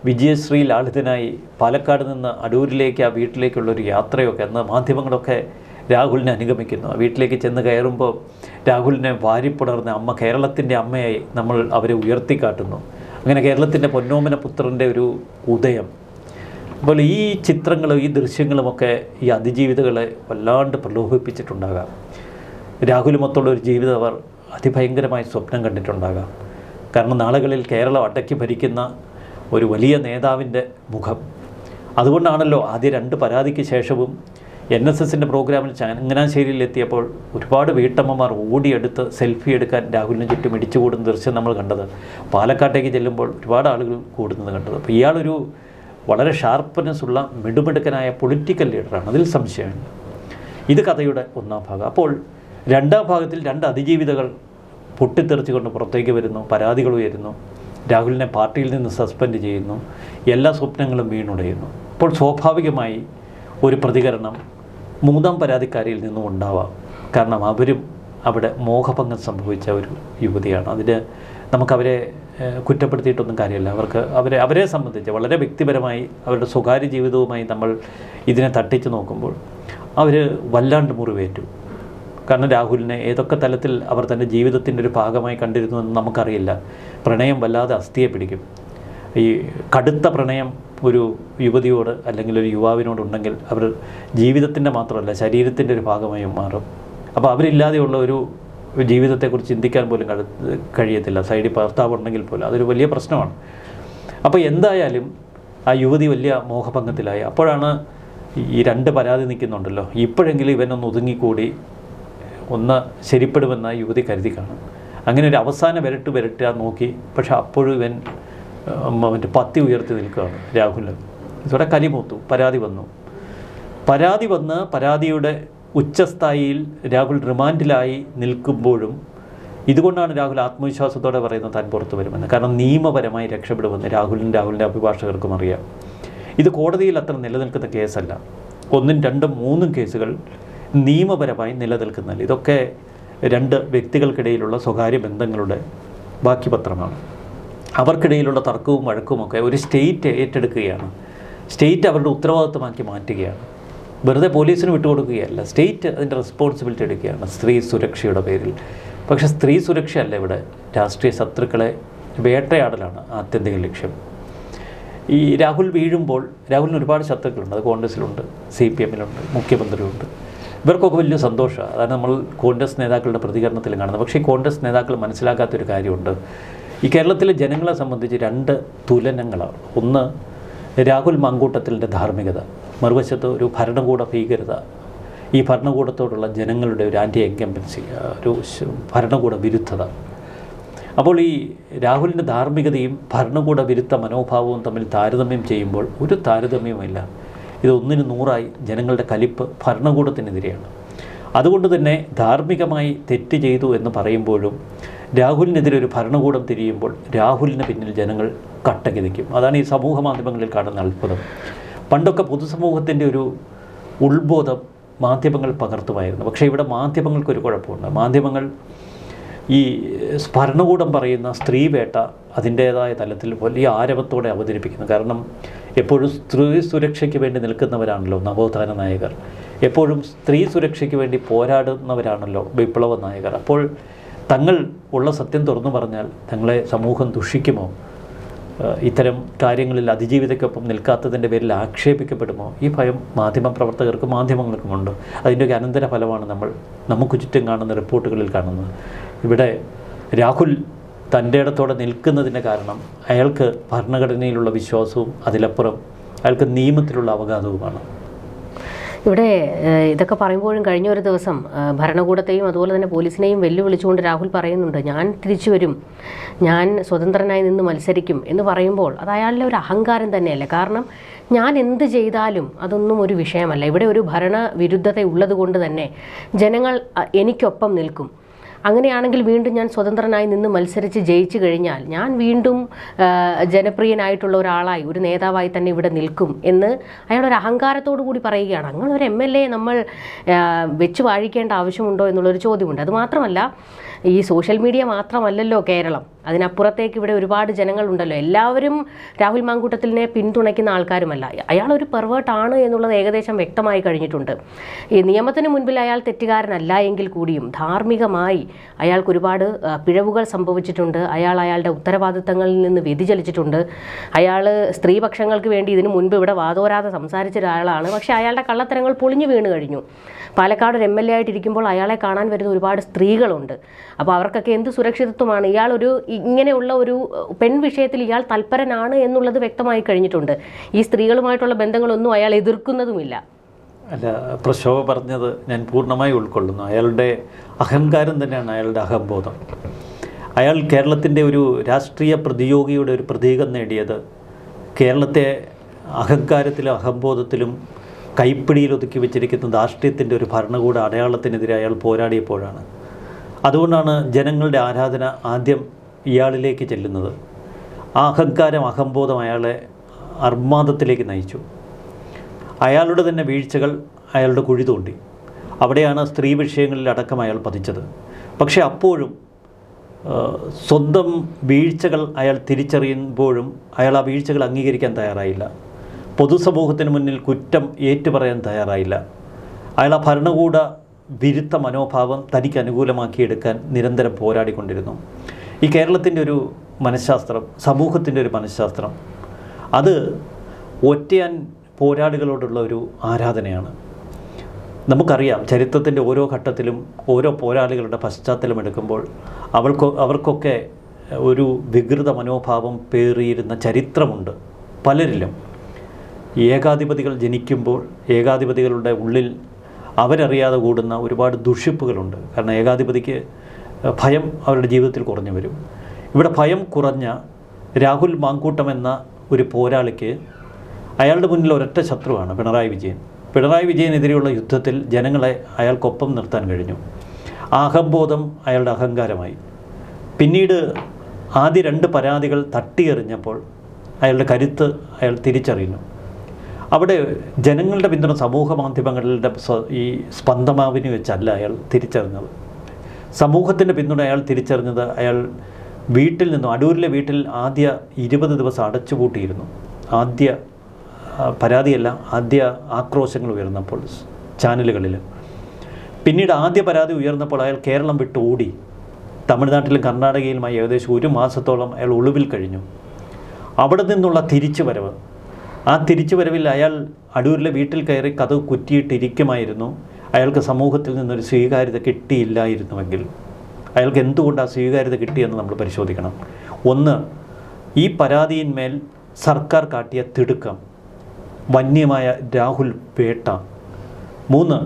വിജയശ്രീ ലാളിതനായി പാലക്കാട് നിന്ന് അടൂരിലേക്ക് ആ വീട്ടിലേക്കുള്ളൊരു യാത്രയൊക്കെ അന്ന് മാധ്യമങ്ങളൊക്കെ രാഹുലിനെ അനുഗമിക്കുന്നു. ആ വീട്ടിലേക്ക് ചെന്ന് കയറുമ്പോൾ രാഹുലിനെ വാരിപ്പുണർന്ന അമ്മ, കേരളത്തിൻ്റെ അമ്മയായി നമ്മൾ അവരെ ഉയർത്തിക്കാട്ടുന്നു. അങ്ങനെ കേരളത്തിൻ്റെ പൊന്നോമന പുത്രൻ്റെ ഒരു ഉദയം. അപ്പോൾ ഈ ചിത്രങ്ങളും ഈ ദൃശ്യങ്ങളുമൊക്കെ ഈ അതിജീവിതകളെ വല്ലാണ്ട് പ്രലോഭിപ്പിച്ചിട്ടുണ്ടാകാം. രാഹുലുമൊത്തുള്ള ഒരു ജീവിതം അവർ അതിഭയങ്കരമായി സ്വപ്നം കണ്ടിട്ടുണ്ടാകാം. കാരണം നാളുകളിൽ കേരളം അടക്കി ഭരിക്കുന്ന ഒരു വലിയ നേതാവിൻ്റെ മുഖം. അതുകൊണ്ടാണല്ലോ ആദ്യ 2 പരാതിക്ക് ശേഷവും NSSൻ്റെ പ്രോഗ്രാമിൽ ചങ്ങനാശ്ശേരിയിലെത്തിയപ്പോൾ ഒരുപാട് വീട്ടമ്മമാർ ഓടിയെടുത്ത് സെൽഫി എടുക്കാൻ രാഹുലിന് ചുറ്റും ഇടിച്ചു കൂടുന്ന ദൃശ്യം നമ്മൾ കണ്ടത്. പാലക്കാട്ടേക്ക് ചെല്ലുമ്പോൾ ഒരുപാട് ആളുകൾ കൂടുന്നത് കണ്ടത്. അപ്പോൾ ഇയാളൊരു വളരെ ഷാർപ്പ്നെസ് ഉള്ള മിടുമിടുക്കനായ പൊളിറ്റിക്കൽ ലീഡറാണ്, അതിൽ സംശയമില്ല. ഇത് കഥയുടെ 1ാം ഭാഗം. അപ്പോൾ 2ാം ഭാഗത്തിൽ 2 അതിജീവിതകൾ പൊട്ടിത്തെറിച്ചുകൊണ്ട് പുറത്തേക്ക് വരുന്നു, പരാതികൾ ഉയരുന്നു, രാഹുലിനെ പാർട്ടിയിൽ നിന്ന് സസ്പെൻഡ് ചെയ്യുന്നു, എല്ലാ സ്വപ്നങ്ങളും വീണുടയുന്നു. അപ്പോൾ സ്വാഭാവികമായി ഒരു പ്രതികരണം 3ാം പരാതിക്കാരിയിൽ നിന്നും ഉണ്ടാവാം. കാരണം അവരും അവിടെ മോഹഭംഗം സംഭവിച്ച ഒരു യുവതിയാണ്. അതിന് നമുക്കവരെ കുറ്റപ്പെടുത്തിയിട്ടൊന്നും കാര്യമില്ല. അവരെ സംബന്ധിച്ച് വളരെ വ്യക്തിപരമായി അവരുടെ സ്വകാര്യ ജീവിതവുമായി നമ്മൾ ഇതിനെ തട്ടിച്ച് നോക്കുമ്പോൾ അവർ വല്ലാണ്ട് മുറിവേറ്റു. കാരണം രാഹുലിനെ ഏതൊക്കെ തലത്തിൽ അവർ തൻ്റെ ജീവിതത്തിൻ്റെ ഒരു ഭാഗമായി കണ്ടിരുന്നു എന്ന് നമുക്കറിയില്ല. പ്രണയം വല്ലാതെ അസ്ഥിയെ പിടിക്കും. ഈ കടുത്ത പ്രണയം ഒരു യുവതിയോട് അല്ലെങ്കിൽ ഒരു യുവാവിനോടുണ്ടെങ്കിൽ അവർ ജീവിതത്തിൻ്റെ മാത്രമല്ല ശരീരത്തിൻ്റെ ഒരു ഭാഗമായും മാറും. അപ്പോൾ അവരില്ലാതെയുള്ള ഒരു ജീവിതത്തെക്കുറിച്ച് ചിന്തിക്കാൻ പോലും കഴിയത്തില്ല. സൈഡിൽ ഭർത്താവ് ഉണ്ടെങ്കിൽ പോലും അതൊരു വലിയ പ്രശ്നമാണ്. അപ്പോൾ എന്തായാലും ആ യുവതി വലിയ മോഹഭംഗത്തിലായി. അപ്പോഴാണ് ഈ 2 പരാതി നിൽക്കുന്നുണ്ടല്ലോ, ഇപ്പോഴെങ്കിലും ഇവനൊന്ന് ഒതുങ്ങിക്കൂടി ഒന്ന് ശരിപ്പെടുമെന്ന യുവതി കരുതി കാണും. അങ്ങനെ ഒരു അവസാന വിരട്ടാൻ നോക്കി. പക്ഷെ അപ്പോഴും ഇവൻ മറ്റേ പത്തി ഉയർത്തി നിൽക്കുകയാണ് രാഹുലിന്. ഇതോടെ കലിമൂത്തു. പരാതി വന്ന് പരാതിയുടെ ഉച്ചസ്ഥായിയിൽ രാഹുൽ റിമാൻഡിലായി നിൽക്കുമ്പോഴും ഇതുകൊണ്ടാണ് രാഹുൽ ആത്മവിശ്വാസത്തോടെ പറയുന്നത് താൻ പുറത്തു വരുമെന്ന്. കാരണം നിയമപരമായി രക്ഷപ്പെടുമെന്ന് രാഹുലിൻ്റെ അഭിഭാഷകർക്കും അറിയാം. ഇത് കോടതിയിൽ അത്ര നിലനിൽക്കുന്ന കേസല്ല. 1, 2, 3 കേസുകൾ നിയമപരമായി നിലനിൽക്കുന്നില്ല. ഇതൊക്കെ 2 വ്യക്തികൾക്കിടയിലുള്ള സ്വകാര്യ ബന്ധങ്ങളുടെ ബാക്കി പത്രമാണ്. അവർക്കിടയിലുള്ള തർക്കവും വഴക്കുമൊക്കെ ഒരു സ്റ്റേറ്റ് ഏറ്റെടുക്കുകയാണ്. സ്റ്റേറ്റ് അവരുടെ ഉത്തരവാദിത്വമാക്കി മാറ്റുകയാണ്. വെറുതെ പോലീസിന് വിട്ടുകൊടുക്കുകയല്ല, സ്റ്റേറ്റ് അതിൻ്റെ റെസ്പോൺസിബിലിറ്റി എടുക്കുകയാണ് സ്ത്രീ സുരക്ഷയുടെ പേരിൽ. പക്ഷേ സ്ത്രീ സുരക്ഷയല്ല ഇവിടെ, രാഷ്ട്രീയ ശത്രുക്കളെ വേട്ടയാടലാണ് ആത്യന്തിക ലക്ഷ്യം. ഈ രാഹുൽ വീഴുമ്പോൾ രാഹുലിന് ഒരുപാട് ശത്രുക്കളുണ്ട്. അത് കോൺഗ്രസ്സിലുണ്ട്, CPM-ലുണ്ട്, മുഖ്യമന്ത്രിയുണ്ട്. ഇവർക്കൊക്കെ വലിയ സന്തോഷമാണ്. അതാണ് നമ്മൾ കോൺഗ്രസ് നേതാക്കളുടെ പ്രതികരണത്തിൽ കാണുന്നത്. പക്ഷേ ഈ കോൺഗ്രസ് നേതാക്കൾ മനസ്സിലാക്കാത്തൊരു കാര്യമുണ്ട്. ഈ കേരളത്തിലെ ജനങ്ങളെ സംബന്ധിച്ച് 2 തുലനങ്ങളാണ്. ഒന്ന്, രാഹുൽ മാങ്കൂട്ടത്തിൻ്റെ ധാർമ്മികത, മറുവശത്ത് ഒരു ഭരണകൂട ഭീകരത. ഈ ഭരണകൂടത്തോടുള്ള ജനങ്ങളുടെ ഒരു ആൻറ്റി എൻകംബൻസി, ഒരു ഭരണകൂട വിരുദ്ധത. അപ്പോൾ ഈ രാഹുലിൻ്റെ ധാർമ്മികതയും ഭരണകൂട വിരുദ്ധ മനോഭാവവും തമ്മിൽ താരതമ്യം ചെയ്യുമ്പോൾ ഒരു താരതമ്യവുമില്ല. ഇത് 100 100ആയി ജനങ്ങളുടെ കലിപ്പ് ഭരണകൂടത്തിനെതിരെയാണ്. അതുകൊണ്ട് തന്നെ ധാർമ്മികമായി തെറ്റ് ചെയ്തു എന്ന് പറയുമ്പോഴും രാഹുലിനെതിരെ ഒരു ഭരണകൂടം തിരിയുമ്പോൾ രാഹുലിന് പിന്നിൽ ജനങ്ങൾ കട്ടക്ക് നിൽക്കും. അതാണ് ഈ സമൂഹ മാധ്യമങ്ങളിൽ കാണുന്ന അത്ഭുതം. പണ്ടൊക്കെ പൊതുസമൂഹത്തിൻ്റെ ഒരു ഉൾബോധം മാധ്യമങ്ങൾ പകർത്തുമായിരുന്നു. പക്ഷേ ഇവിടെ മാധ്യമങ്ങൾക്കൊരു കുഴപ്പമുണ്ട്. മാധ്യമങ്ങൾ ഈ ഭരണകൂടം പറയുന്ന സ്ത്രീവേട്ട അതിൻ്റേതായ തലത്തിൽ വലിയ ആരവത്തോടെ അവതരിപ്പിക്കുന്നു. കാരണം എപ്പോഴും സ്ത്രീ സുരക്ഷയ്ക്ക് വേണ്ടി നിൽക്കുന്നവരാണല്ലോ നവോത്ഥാന നായകർ. എപ്പോഴും സ്ത്രീ സുരക്ഷയ്ക്ക് വേണ്ടി പോരാടുന്നവരാണല്ലോ വിപ്ലവ നായകർ. അപ്പോൾ തങ്ങൾ ഉള്ള സത്യം തുറന്നു പറഞ്ഞാൽ തങ്ങളെ സമൂഹം ദുഷിക്കുമോ? ഇത്തരം കാര്യങ്ങളിൽ അതിജീവിതയ്ക്കൊപ്പം നിൽക്കാത്തതിൻ്റെ പേരിൽ ആക്ഷേപിക്കപ്പെടുമോ? ഈ ഭയം മാധ്യമപ്രവർത്തകർക്കും മാധ്യമങ്ങൾക്കുമുണ്ട്. അതിൻ്റെയൊക്കെ അനന്തരഫലമാണ് നമുക്ക് ചുറ്റും കാണുന്ന റിപ്പോർട്ടുകളിൽ കാണുന്നത്. ഇവിടെ രാഹുൽ തൻ്റെ ഇടത്തോടെ നിൽക്കുന്നതിൻ്റെ കാരണം അയാൾക്ക് ഭരണഘടനയിലുള്ള വിശ്വാസവും അതിലപ്പുറം അയാൾക്ക് നിയമത്തിലുള്ള അവഗാതവുമാണ്. ഇവിടെ ഇതൊക്കെ പറയുമ്പോഴും കഴിഞ്ഞ ഒരു ദിവസം ഭരണകൂടത്തെയും അതുപോലെ തന്നെ പോലീസിനെയും വെല്ലുവിളിച്ചുകൊണ്ട് രാഹുൽ പറയുന്നുണ്ട്, ഞാൻ തിരിച്ചു വരും, ഞാൻ സ്വതന്ത്രനായി നിന്ന് മത്സരിക്കും എന്ന് പറയുമ്പോൾ അത് അയാളുടെ ഒരു അഹങ്കാരം തന്നെയല്ലേ. കാരണം ഞാൻ എന്ത് ചെയ്താലും അതൊന്നും ഒരു വിഷയമല്ല. ഇവിടെ ഒരു ഭരണവിരുദ്ധത ഉള്ളത് കൊണ്ട് തന്നെ ജനങ്ങൾ എനിക്കൊപ്പം നിൽക്കും. അങ്ങനെയാണെങ്കിൽ വീണ്ടും ഞാൻ സ്വതന്ത്രനായി നിന്ന് മത്സരിച്ച് ജയിച്ചു കഴിഞ്ഞാൽ ഞാൻ വീണ്ടും ജനപ്രിയനായിട്ടുള്ള ഒരാളായി ഒരു നേതാവായി തന്നെ ഇവിടെ നിൽക്കും എന്ന് അയാളൊരു അഹങ്കാരത്തോടു കൂടി പറയുകയാണ്. അങ്ങനെ ഒരു MLA നമ്മൾ വെച്ച് വാഴിക്കേണ്ട ആവശ്യമുണ്ടോ എന്നുള്ളൊരു ചോദ്യമുണ്ട്. അതുമാത്രമല്ല, ഈ സോഷ്യൽ മീഡിയ മാത്രമല്ലല്ലോ കേരളം, അതിനപ്പുറത്തേക്ക് ഇവിടെ ഒരുപാട് ജനങ്ങളുണ്ടല്ലോ. എല്ലാവരും രാഹുൽ മാങ്കൂട്ടത്തിലിനെ പിന്തുണയ്ക്കുന്ന ആൾക്കാരുമല്ല. അയാളൊരു പെർവേർട്ടാണ് എന്നുള്ളത് ഏകദേശം വ്യക്തമായി കഴിഞ്ഞിട്ടുണ്ട്. ഈ നിയമത്തിന് മുൻപിൽ അയാൾ തെറ്റുകാരനല്ല എങ്കിൽ കൂടിയും ധാർമ്മികമായി അയാൾക്ക് ഒരുപാട് പിഴവുകൾ സംഭവിച്ചിട്ടുണ്ട്. അയാളുടെ ഉത്തരവാദിത്തങ്ങളിൽ നിന്ന് വ്യതിചലിച്ചിട്ടുണ്ട്. അയാൾ സ്ത്രീപക്ഷങ്ങൾക്ക് വേണ്ടി ഇതിനു മുൻപ് ഇവിടെ വാതോരാതെ സംസാരിച്ച ഒരാളാണ്. പക്ഷേ അയാളുടെ കള്ളത്തരങ്ങൾ പൊളിഞ്ഞു വീണ് കഴിഞ്ഞു. പാലക്കാട് ഒരു MLA ആയിട്ടിരിക്കുമ്പോൾ അയാളെ കാണാൻ വരുന്ന ഒരുപാട് സ്ത്രീകളുണ്ട്. അപ്പോൾ അവർക്കൊക്കെ എന്ത് സുരക്ഷിതത്വമാണ്? ഇങ്ങനെയുള്ള ഒരു പെൺ വിഷയത്തിൽ ഇയാൾ തൽപരനാണ് എന്നുള്ളത് വ്യക്തമായി കഴിഞ്ഞിട്ടുണ്ട്. ഈ സ്ത്രീകളുമായിട്ടുള്ള ബന്ധങ്ങളൊന്നും അയാൾ എതിർക്കുന്നതുമില്ല. അല്ല, പ്രശോഭ പറഞ്ഞത് ഞാൻ പൂർണ്ണമായി ഉൾക്കൊള്ളുന്നു. അയാളുടെ അഹങ്കാരം തന്നെയാണ് അയാളുടെ അഹംബോധം. അയാൾ കേരളത്തിൻ്റെ ഒരു രാഷ്ട്രീയ പ്രതിയോഗിയുടെ ഒരു പ്രതീകം നേടിയത് കേരളത്തെ അഹങ്കാരത്തിലും അഹംബോധത്തിലും കൈപ്പിടിയിൽ ഒതുക്കി വെച്ചിരിക്കുന്ന ധാർഷ്ട്യത്തിൻ്റെ ഒരു ഭരണകൂട അടയാളത്തിനെതിരെ അയാൾ പോരാടിയപ്പോഴാണ്. അതുകൊണ്ടാണ് ജനങ്ങളുടെ ആരാധന ആദ്യം ഇയാളിലേക്ക് ചെല്ലുന്നത്. ആ അഹങ്കാരം, അഹംബോധം അയാളെ അർമാദത്തിലേക്ക് നയിച്ചു. അയാളുടെ തന്നെ വീഴ്ചകൾ അയാളുടെ കുഴി തോണ്ടി. അവിടെയാണ് സ്ത്രീ വിഷയങ്ങളിൽ അടക്കം അയാൾ പതിച്ചത്. പക്ഷേ അപ്പോഴും സ്വന്തം വീഴ്ചകൾ അയാൾ തിരിച്ചറിയുമ്പോഴും അയാൾ ആ വീഴ്ചകൾ അംഗീകരിക്കാൻ തയ്യാറായില്ല. പൊതുസമൂഹത്തിന് മുന്നിൽ കുറ്റം ഏറ്റുപറയാൻ തയ്യാറായില്ല. അയാൾ ആ ഭരണകൂട വിരുദ്ധ മനോഭാവം തനിക്ക് അനുകൂലമാക്കിയെടുക്കാൻ നിരന്തരം പോരാടിക്കൊണ്ടിരുന്നു. ഈ കേരളത്തിൻ്റെ ഒരു മനഃശാസ്ത്രം, സമൂഹത്തിൻ്റെ ഒരു മനഃശാസ്ത്രം, അത് ഒറ്റയാൻ പോരാളികളോടുള്ള ഒരു ആരാധനയാണ്. നമുക്കറിയാം, ചരിത്രത്തിൻ്റെ ഓരോ ഘട്ടത്തിലും ഓരോ പോരാളികളുടെ പശ്ചാത്തലം എടുക്കുമ്പോൾ അവർക്കൊക്കെ ഒരു വികൃത മനോഭാവം പേറിയിരുന്ന ചരിത്രമുണ്ട് പലരിലും. ഏകാധിപതികൾ ജനിക്കുമ്പോൾ ഏകാധിപതികളുടെ ഉള്ളിൽ അവരറിയാതെ കൂടുന്ന ഒരുപാട് ദുഷിപ്പുകളുണ്ട്. കാരണം ഏകാധിപതിക്ക് ഭയം അവരുടെ ജീവിതത്തിൽ കുറഞ്ഞു വരും. ഇവിടെ ഭയം കുറഞ്ഞ രാഹുൽ മാങ്കൂട്ടം എന്ന ഒരു പോരാളിക്ക് അയാളുടെ മുന്നിൽ ഒരൊറ്റ ശത്രുവാണ് പിണറായി വിജയൻ. പിണറായി വിജയനെതിരെയുള്ള യുദ്ധത്തിൽ ജനങ്ങളെ അയാൾക്കൊപ്പം നിർത്താൻ കഴിഞ്ഞു. ആ അഹംബോധം അയാളുടെ അഹങ്കാരമായി. പിന്നീട് ആദ്യ 2 പരാതികൾ തട്ടിയെറിഞ്ഞപ്പോൾ അയാളുടെ കരുത്ത് അയാൾ തിരിച്ചറിയുന്നു. അവിടെ ജനങ്ങളുടെ പിന്തുണ സമൂഹ മാധ്യമങ്ങളുടെ ഈ സ്പന്ദമാവിന് വെച്ചല്ല അയാൾ തിരിച്ചറിഞ്ഞത്. സമൂഹത്തിൻ്റെ പിന്തുണ അയാൾ തിരിച്ചറിഞ്ഞത് അയാൾ വീട്ടിൽ നിന്നും, അടൂരിലെ വീട്ടിൽ ആദ്യ 20 ദിവസം അടച്ചുപൂട്ടിയിരുന്നു. ആദ്യ പരാതിയല്ല, ആദ്യ ആക്രോശങ്ങൾ ഉയർന്നപ്പോൾ ചാനലുകളിൽ. പിന്നീട് ആദ്യ പരാതി ഉയർന്നപ്പോൾ അയാൾ കേരളം വിട്ട് ഓടി. തമിഴ്നാട്ടിലും കർണാടകയിലുമായി ഏകദേശം 1 മാസത്തോളം അയാൾ ഒളിവിൽ കഴിഞ്ഞു. അവിടെ നിന്നുള്ള തിരിച്ചുവരവ്, ആ തിരിച്ചുവരവിൽ അയാൾ അടൂരിലെ വീട്ടിൽ കയറി കതക് കുറ്റിയിട്ടിരിക്കുമായിരുന്നു. അയാൾക്ക് സമൂഹത്തിൽ നിന്നൊരു സ്വീകാര്യത കിട്ടിയില്ലായിരുന്നുവെങ്കിൽ അയാൾക്ക് എന്തുകൊണ്ട് ആ സ്വീകാര്യത കിട്ടിയെന്ന് നമ്മൾ പരിശോധിക്കണം. ഒന്ന്, ഈ പരാതിയിന്മേൽ സർക്കാർ കാട്ടിയ തിടുക്കം, വന്യമായ രാഹുൽ വേട്ട. 3,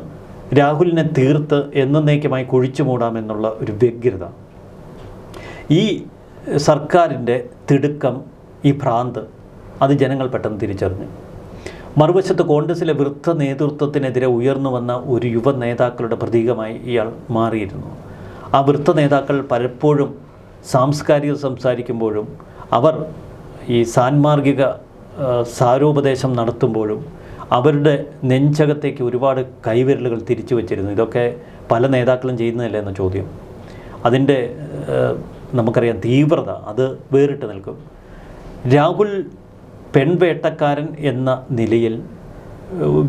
രാഹുലിനെ തീർത്ത് എന്നേക്കുമായി കുഴിച്ചു മൂടാമെന്നുള്ള ഒരു വ്യഗ്രത. ഈ സർക്കാരിൻ്റെ തിടുക്കം, ഈ ഭ്രാന്ത്, അത് ജനങ്ങൾ പെട്ടെന്ന് തിരിച്ചറിഞ്ഞു. മറുവശത്ത് കോൺഗ്രസിലെ വൃദ്ധ നേതൃത്വത്തിനെതിരെ ഉയർന്നു വന്ന ഒരു യുവ നേതാക്കളുടെ പ്രതീകമായി ഇയാൾ മാറിയിരുന്നു. ആ വൃദ്ധ നേതാക്കൾ പലപ്പോഴും സാംസ്കാരിക സംസാരിക്കുമ്പോഴും അവർ ഈ സാൻമാർഗിക സാരോപദേശം നടത്തുമ്പോഴും അവരുടെ നെഞ്ചകത്തേക്ക് ഒരുപാട് കൈവിരലുകൾ തിരിച്ചു വച്ചിരുന്നു. ഇതൊക്കെ പല നേതാക്കളും ചെയ്യുന്നതല്ല എന്ന ചോദ്യം, അതിൻ്റെ നമുക്കറിയാം തീവ്രത, അത് വേറിട്ട് നിൽക്കും. രാഹുൽ പെൺവേട്ടക്കാരൻ എന്ന നിലയിൽ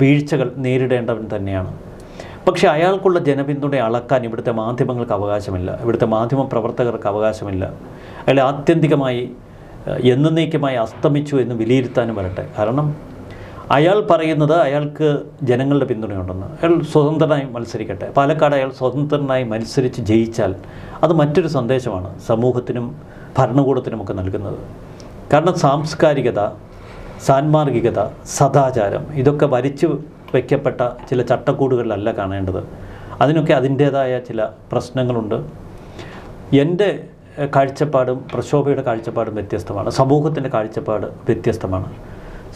വീഴ്ചകൾ നേരിടേണ്ടവൻ തന്നെയാണ്. പക്ഷേ അയാൾക്കുള്ള ജനപിന്തുണ അളക്കാൻ ഇവിടുത്തെ മാധ്യമങ്ങൾക്ക് അവകാശമില്ല, ഇവിടുത്തെ മാധ്യമ പ്രവർത്തകർക്ക് അവകാശമില്ല. അയാൾ ആത്യന്തികമായി എന്നേക്കുമായി അസ്തമിച്ചു എന്ന് വിലയിരുത്താനും വരട്ടെ. കാരണം അയാൾ പറയുന്നത് അയാൾക്ക് ജനങ്ങളുടെ പിന്തുണയുണ്ടെന്ന്. അയാൾ സ്വതന്ത്രനായി മത്സരിക്കട്ടെ. പാലക്കാട് അയാൾ സ്വതന്ത്രനായി മത്സരിച്ച് ജയിച്ചാൽ അത് മറ്റൊരു സന്ദേശമാണ് സമൂഹത്തിനും ഭരണകൂടത്തിനുമൊക്കെ നൽകുന്നത്. കാരണം സാംസ്കാരികത, സാൻമാർഗികത, സദാചാരം ഇതൊക്കെ വരിച്ചു വയ്ക്കപ്പെട്ട ചില ചട്ടക്കൂടുകളിലല്ല കാണേണ്ടത്. അതിനൊക്കെ അതിൻ്റേതായ ചില പ്രശ്നങ്ങളുണ്ട്. എൻ്റെ കാഴ്ചപ്പാടും പ്രശോഭയുടെ കാഴ്ചപ്പാടും വ്യത്യസ്തമാണ്. സമൂഹത്തിൻ്റെ കാഴ്ചപ്പാട് വ്യത്യസ്തമാണ്.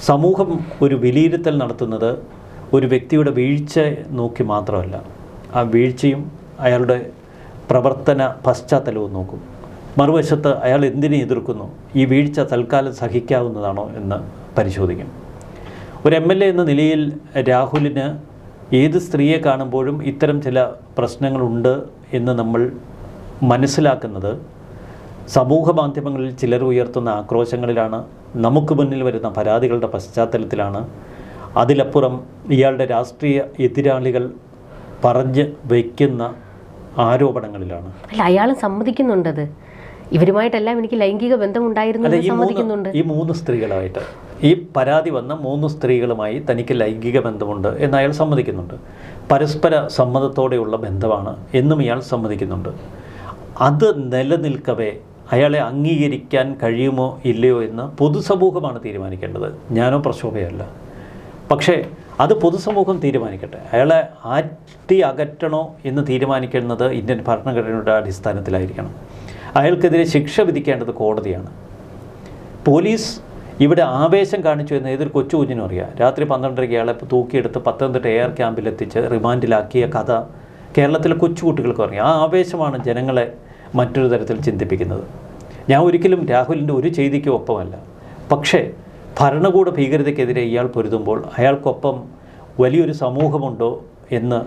സമൂഹം ഒരു വിലയിരുത്തൽ നടത്തുന്നത് ഒരു വ്യക്തിയുടെ വീഴ്ച നോക്കി മാത്രമല്ല, ആ വീഴ്ചയും അയാളുടെ പ്രവർത്തന പശ്ചാത്തലവും നോക്കും. മറുവശത്ത് അയാൾ എന്തിനെ എതിർക്കുന്നു, ഈ വീഴ്ച തൽക്കാലം സഹിക്കാവുന്നതാണോ എന്ന് പരിശോധിക്കും. ഒരു MLA എന്ന നിലയിൽ രാഹുലിന് ഏത് സ്ത്രീയെ കാണുമ്പോഴും ഇത്തരം ചില പ്രശ്നങ്ങളുണ്ട് എന്ന് നമ്മൾ മനസ്സിലാക്കുന്നത് സമൂഹ മാധ്യമങ്ങളിൽ ചിലർ ഉയർത്തുന്ന ആക്രോശങ്ങളിലാണ്, നമുക്ക് മുന്നിൽ വരുന്ന പരാതികളുടെ പശ്ചാത്തലത്തിലാണ്, അതിലപ്പുറം ഇയാളുടെ രാഷ്ട്രീയ എതിരാളികൾ പറഞ്ഞ് വയ്ക്കുന്ന ആരോപണങ്ങളിലാണ്. അല്ല, അയാൾ സമ്മതിക്കുന്നുണ്ടത്, ഇവരുമായിട്ടെല്ലാം എനിക്ക് ലൈംഗിക ബന്ധമുണ്ടായിരുന്നു സമ്മതിക്കുന്നുണ്ട്. ഈ 3 സ്ത്രീകളായിട്ട് ഈ പരാതി വന്ന 3 സ്ത്രീകളുമായി തനിക്ക് ലൈംഗിക ബന്ധമുണ്ട് എന്ന് അയാൾ സമ്മതിക്കുന്നുണ്ട്. പരസ്പര സമ്മതത്തോടെയുള്ള ബന്ധമാണ് എന്നും ഇയാൾ സമ്മതിക്കുന്നുണ്ട്. അത് നിലനിൽക്കവേ അയാളെ അംഗീകരിക്കാൻ കഴിയുമോ ഇല്ലയോ എന്ന് പൊതുസമൂഹമാണ് തീരുമാനിക്കേണ്ടത്, ഞാനോ പ്രശോഭയല്ല. പക്ഷേ അത് പൊതുസമൂഹം തീരുമാനിക്കട്ടെ. അയാളെ അകറ്റണോ എന്ന് തീരുമാനിക്കുന്നത് ഇന്ത്യൻ ഭരണഘടനയുടെ അടിസ്ഥാനത്തിലായിരിക്കണം. അയാൾക്കെതിരെ ശിക്ഷ വിധിക്കേണ്ടത് കോടതിയാണ്. പോലീസ് ഇവിടെ ആവേശം കാണിച്ചു എന്ന് ഏതൊരു കൊച്ചു കുഞ്ഞിനും അറിയാം. രാത്രി 12:30 അയാളെ തൂക്കിയെടുത്ത് പത്തനംതിട്ട AR ക്യാമ്പിലെത്തിച്ച് റിമാൻഡിലാക്കിയ കഥ കേരളത്തിലെ കൊച്ചുകുട്ടികൾക്ക് അറിയാം. ആ ആവേശമാണ് ജനങ്ങളെ മറ്റൊരു തരത്തിൽ ചിന്തിപ്പിക്കുന്നത്. ഞാൻ ഒരിക്കലും രാഹുലിൻ്റെ ഒരു ചെയ്തിക്കും ഒപ്പമല്ല. പക്ഷേ ഭരണകൂട ഭീകരതയ്ക്കെതിരെ ഇയാൾ പൊരുതുമ്പോൾ അയാൾക്കൊപ്പം വലിയൊരു സമൂഹമുണ്ടോ എന്ന്